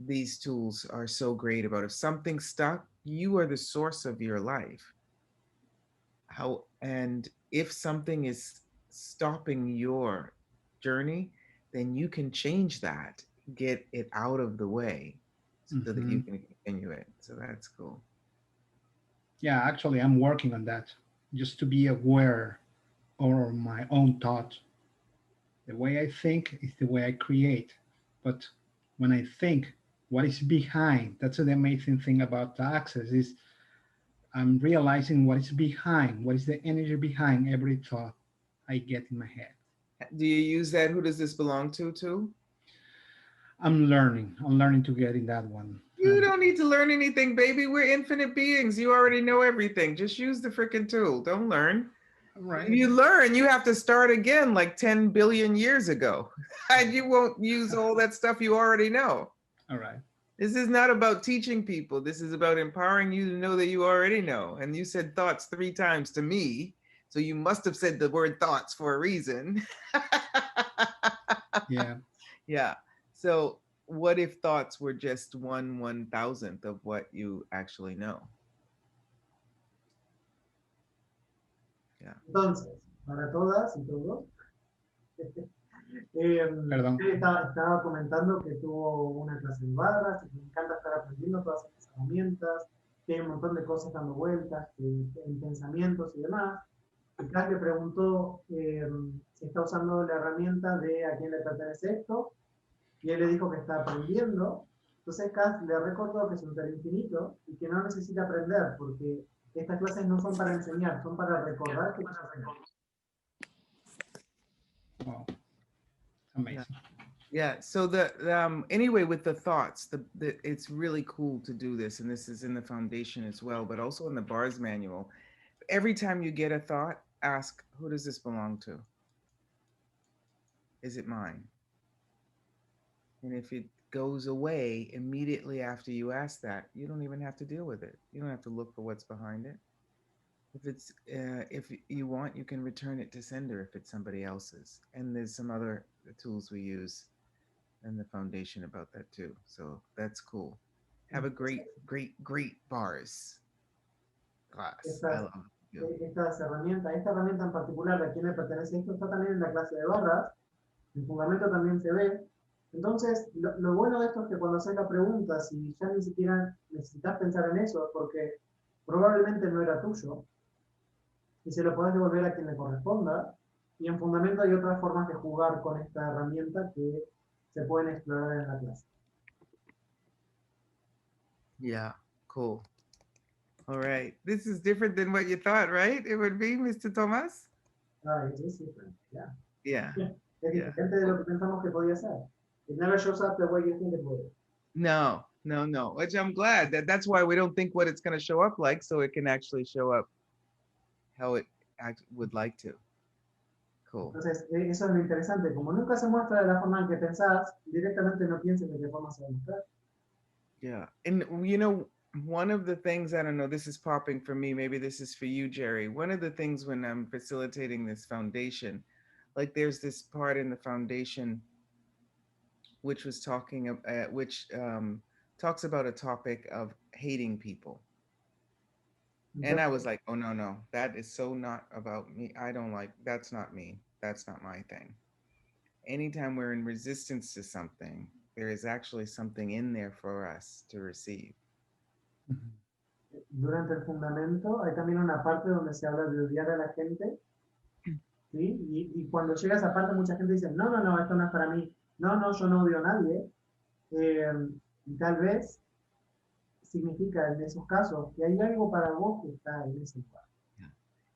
these tools are so great about. If something's stuck, you are the source of your life. And if something is stopping your journey, then you can change that, get it out of the way so that you can continue it. So that's cool. Yeah, actually, I'm working on that, just to be aware of my own thought. The way I think is the way I create. But when I think, what is behind? That's the amazing thing about the access is I'm realizing what is behind, what is the energy behind every thought I get in my head. Do you use that? Who does this belong to too? I'm learning. I'm learning to get in that one. You don't need to learn anything, baby. We're infinite beings. You already know everything. Just use the freaking tool. Don't learn. Right. If you learn, you have to start again like 10 billion years ago. And you won't use all that stuff you already know. All right. This is not about teaching people. This is about empowering you to know that you already know. And you said thoughts 3 times to me. So you must have said the word thoughts for a reason. Yeah. Yeah. So what if thoughts were just 1/1000th of what you actually know? Yeah. Entonces, para todas y todos, Perdón. estaba comentando que tuvo una clase de barras, que le encanta estar aprendiendo todas estas herramientas, que hay un montón de cosas dando vueltas, en pensamientos y demás. Y Cass le preguntó si está usando la herramienta de a quién le pertenece esto, y él le dijo que está aprendiendo. Entonces Cass le recordó que es un ser infinito y que no necesita aprender, porque estas clases no son para enseñar, son para recordar que vas a aprender. Wow. Amazing. Yeah. So anyway, with the thoughts, it's really cool to do this, and this is in the foundation as well, but also in the BARS manual. Every time you get a thought, ask, who does this belong to? Is it mine? And if it goes away immediately after you ask that, you don't even have to deal with it. You don't have to look for what's behind it. If you want, you can return it to sender if it's somebody else's. And there's some other tools we use in the foundation about that too. So that's cool. Have a great BARS class. Esta herramienta en particular, ¿a quién le pertenece esto? Está también en la clase de barras. El fundamento también se ve. Entonces, lo bueno de esto es que cuando haces la pregunta, si ya ni siquiera necesitas pensar en eso, porque probablemente no era tuyo, y se lo podés devolver a quien le corresponda, y en fundamento hay otras formas de jugar con esta herramienta que se pueden explorar en la clase. Yeah, cool. All right. This is different than what you thought, right? It would be, Mr. Thomas? Es diferente, yeah. Yeah. Es diferente de lo que pensamos que podía ser. It never shows up the way you think it would. No. Which I'm glad. That's why we don't think what it's going to show up like, so it can actually show up how it would like to. Cool. Entonces, eso es lo interesante. Como nunca se muestra de la forma en que pensás, directamente no pienses de qué forma se va a mostrar. Yeah. And, you know, one of the things, I don't know, this is popping for me, maybe this is for you, Jerry. One of the things when I'm facilitating this foundation, like there's this part in the foundation which was talking, talks about a topic of hating people. And I was like, oh, no, that is so not about me. I don't like, that's not me. That's not my thing. Anytime we're in resistance to something, there is actually something in there for us to receive. Durante el fundamento hay también una parte donde se habla de odiar a la gente, ¿sí? Y cuando llega esa parte mucha gente dice, no, esto no es para mí. No, yo no odio a nadie. Y tal vez significa en esos casos que hay algo para vos que está en ese lugar.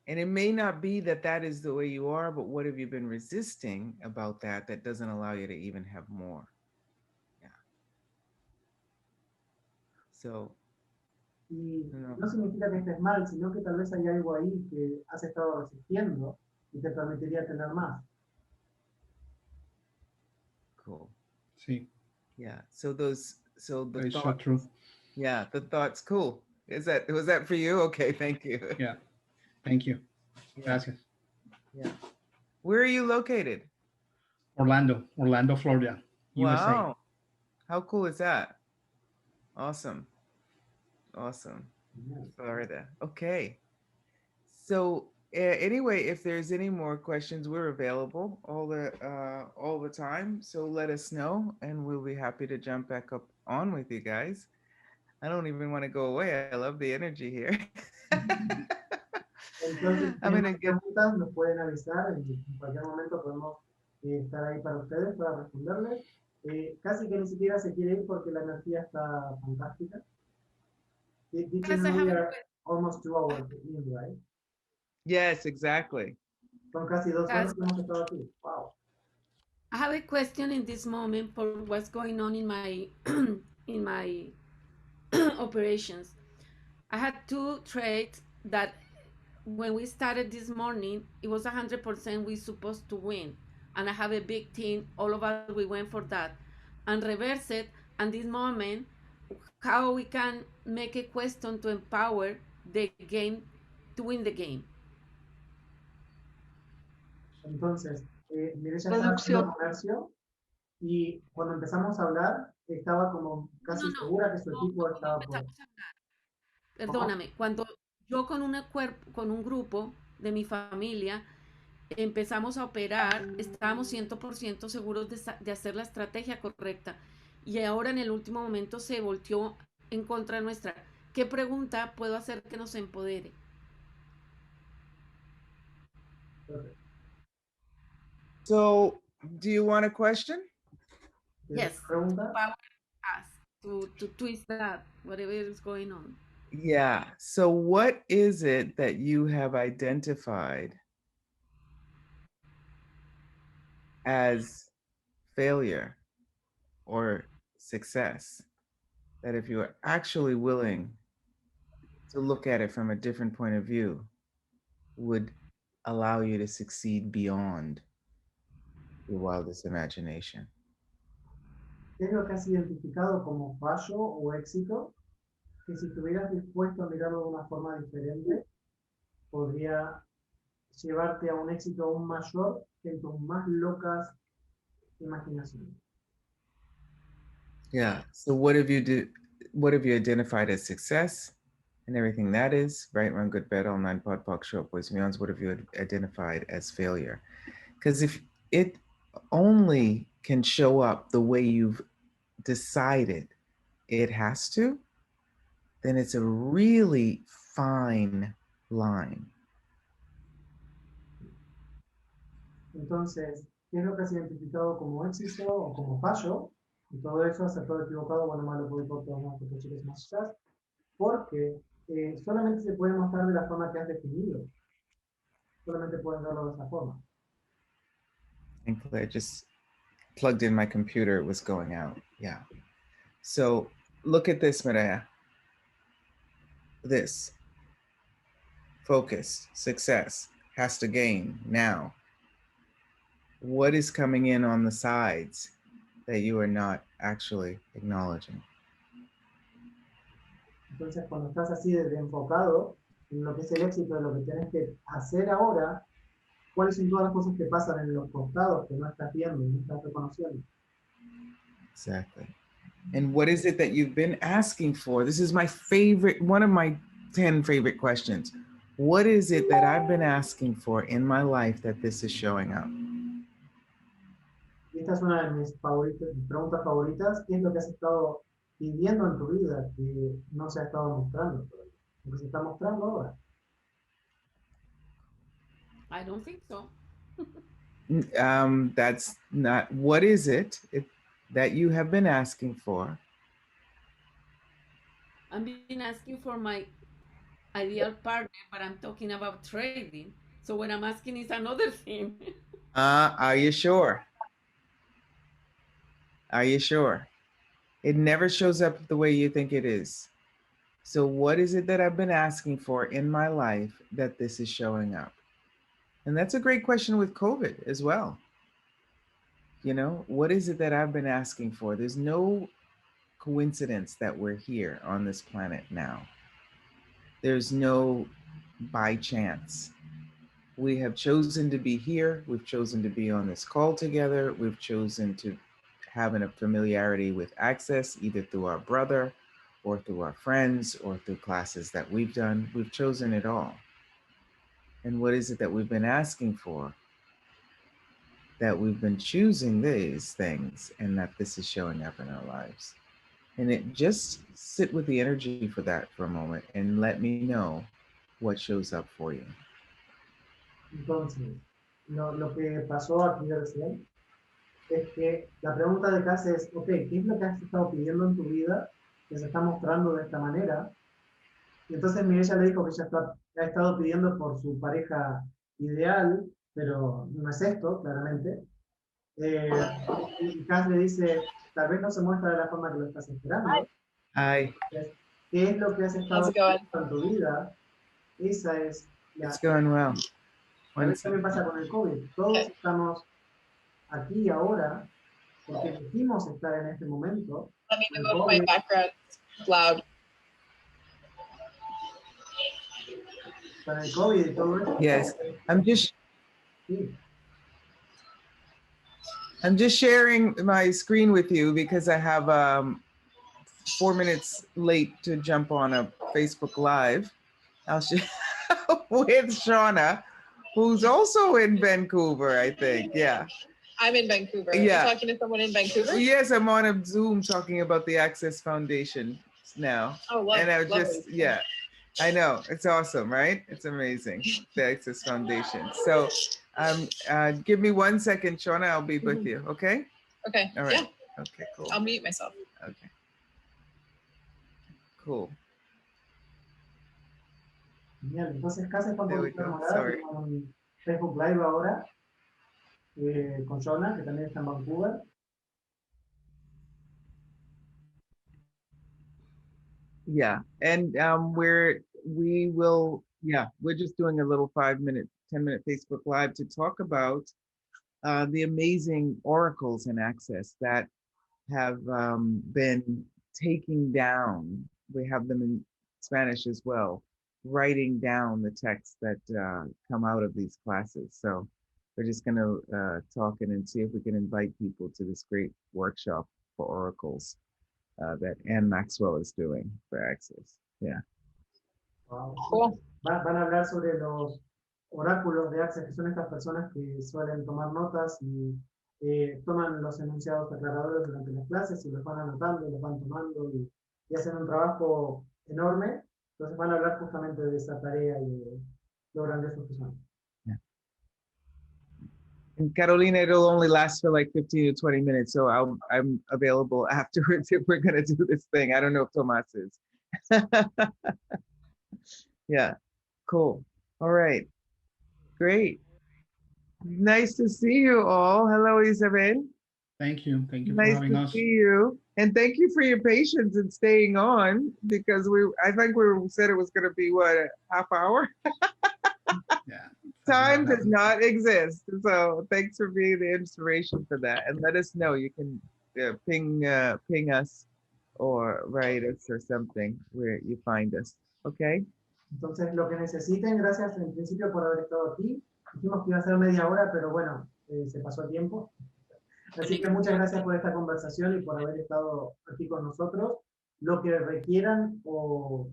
And it may not be that is the way you are, but what have you been resisting about that doesn't allow you to even have more? Yeah. So. Y no significa que estés mal, sino que tal vez hay algo ahí que has estado resistiendo y te permitiría tener más. Cool. Sí. Yeah. So the That thoughts. so true. Yeah, the thoughts. Cool. Was that for you? Okay, thank you. Yeah. Thank you. Gracias. Yeah. Where are you located? Orlando, Florida, USA. Wow. How cool is that? Awesome. Florida. Okay. So Anyway, if there's any more questions, we're available all the time. So let us know, and we'll be happy to jump back up on with you guys. I don't even want to go away. I love the energy here. Entonces, si I'm tienen gonna más get. preguntas, nos pueden avisar. En cualquier momento podemos estar ahí para ustedes, para responderles. Casi que ni siquiera se quiere ir porque la energía está fantástica. Did you Yes, I know have we a are almost 2 hours in, right? Yes, exactly. Son casi 2 horas Yes. que hemos estado aquí. Wow. I have a question in this moment for what's going on in my in my operations. I had two trades that when we started this morning, it was 100% we supposed to win. And I have a big team, all of us, we went for that. And reverse it, and this moment, how we can make a question to empower the game, to win the game. Entonces, Mireya estaba Producción. haciendo comercio y cuando empezamos a hablar, estaba como casi segura que su equipo estaba por... Perdóname, cuando yo con, con un grupo de mi familia empezamos a operar, estábamos 100% seguros de hacer la estrategia correcta y ahora en el último momento se volteó en contra nuestra. ¿Qué pregunta puedo hacer que nos empodere? So, do you want a question? Yes. Pregunta. Power us to twist that, whatever is going on. Yeah. So, what is it that you have identified as failure or success? That if you are actually willing to look at it from a different point of view, would allow you to succeed beyond your wildest imagination. ¿Qué es lo que has identificado como fallo o éxito? Que si estuvieras dispuesto a mirarlo de una forma diferente, podría llevarte a un éxito aún mayor que en tus más locas imaginaciones. Yeah. So what have you identified as success and everything that is, right, run, good, bad, all nine, pod, poc, short, boys, beyonds, what have you identified as failure? Because if it only can show up the way you've decided it has to, then it's a really fine line. Entonces, ¿qué es lo que has identificado como éxito o como fallo? Y todo eso, acertado, equivocado, bueno, malo, por todo, más, porque chicos más quizás, porque solamente se puede mostrar de la forma que has definido. Solamente pueden verlo de esa forma. And Claire just plugged in my computer, it was going out. Yeah. So look at this, Maria. This focus, success, has to gain now. What is coming in on the sides that you are not actually acknowledging? Entonces, cuando estás así de enfocado en lo que es el éxito, de lo que tienes que hacer ahora, ¿cuáles son todas las cosas que pasan en los costados que no estás viendo, no estás reconociendo? Exactly. And what is it that you've been asking for? This is my favorite, one of my 10 favorite questions. What is it that I've been asking for in my life that this is showing up? Y esta es una de mis preguntas favoritas. ¿Qué es lo que has estado pidiendo en tu vida que no se ha estado mostrando todavía? Lo que se está mostrando ahora. I don't think so. That's not, what is it that you have been asking for? I've been asking for my ideal partner, but I'm talking about trading. So what I'm asking is another thing. Are you sure? Are you sure? It never shows up the way you think it is. So what is it that I've been asking for in my life that this is showing up? And that's a great question with COVID as well. You know, what is it that I've been asking for? There's no coincidence that we're here on this planet now. There's no by chance. We have chosen to be here. We've chosen to be on this call together. We've chosen to have a familiarity with access, either through our brother or through our friends or through classes that we've done. We've chosen it all. And what is it that we've been asking for? That we've been choosing these things and that this is showing up in our lives. And it just sit with the energy for that for a moment and let me know what shows up for you. Entonces, lo que pasó aquí recién es que la pregunta de Cass es, ok, ¿qué es lo que has estado pidiendo en tu vida que se está mostrando de esta manera? Y entonces ella le dijo que ella ha estado pidiendo por su pareja ideal, pero no es esto, claramente. Y Cass le dice, tal vez no se muestra de la forma que lo estás esperando. Hi. ¿Qué es lo que has estado pidiendo en tu vida? Esa es la... It's going well. A veces también pasa con el COVID. Todos estamos aquí ahora porque elegimos estar en este momento. Let me go to my background. It's loud. Con el COVID y todo esto. Yes, Sí. I'm just sharing my screen with you because I have 4 minutes late to jump on a Facebook Live. I'll share with Shauna, who's also in Vancouver, I think. Yeah. I'm in Vancouver. Yeah. You're talking to someone in Vancouver? Yes, I'm on a Zoom talking about the Access Foundation now. Oh, lovely. And I was just, yeah, I know. It's awesome, right? It's amazing, the Access Foundation. So give me 1 second, Shauna, I'll be with you, okay? Okay, All right. yeah. Okay, cool. I'll mute myself. Okay. Cool. Genial. Entonces, Casa está un There we poquito go. enamorada. Sorry. Tengo un Facebook Live ahora con Jonah, que también está en Vancouver. Yeah, and we're just doing a little 5-minute, 10-minute Facebook Live to talk about the amazing oracles in Access that have been taking down. We have them in Spanish as well, writing down the texts that come out of these classes. So we're just going to talk and see if we can invite people to this great workshop for oracles that Anne Maxwell is doing for Access. Yeah. Wow. Cool. Van a hablar sobre los oráculos de Access, que son estas personas que suelen tomar notas y toman los enunciados aclaradores durante las clases y los van anotando, los van tomando y hacen un trabajo enorme. Entonces van a hablar justamente de esa tarea y de lo grandiosos que son. And Carolina, it'll only last for like 15 to 20 minutes, so I'm available afterwards if we're gonna do this thing. I don't know if Tomas is. Yeah, cool. All right, great. Nice to see you all. Hello, Isabel. Thank you for Nice having to us. see you. And thank you for your patience in staying on because I think we said it was gonna be what, a half hour? Yeah. Time does not exist. So thanks for being the inspiration for that. And let us know. You can ping us or write us or something where you find us. Okay? Entonces, lo que necesiten, gracias en principio por haber estado aquí. Dijimos que iba a ser media hora, pero bueno, se pasó el tiempo. Así que muchas gracias por esta conversación y por haber estado aquí con nosotros. Lo que requieran o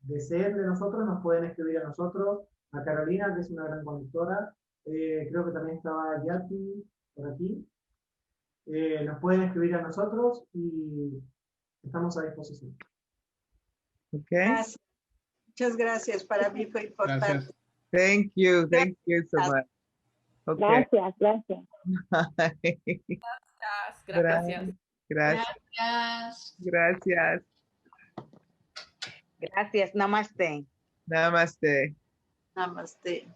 deseen de nosotros, nos pueden escribir a nosotros, a Carolina, que es una gran conductora. Creo que también estaba Yati por aquí. Nos pueden escribir a nosotros y estamos a disposición. Okay. Gracias. Muchas gracias. Para mí fue importante. Gracias. Thank you. Thank you so much. Okay. Gracias, gracias. Gracias. Gracias. Gracias. Gracias. Gracias. Namaste. Namaste. Namaste.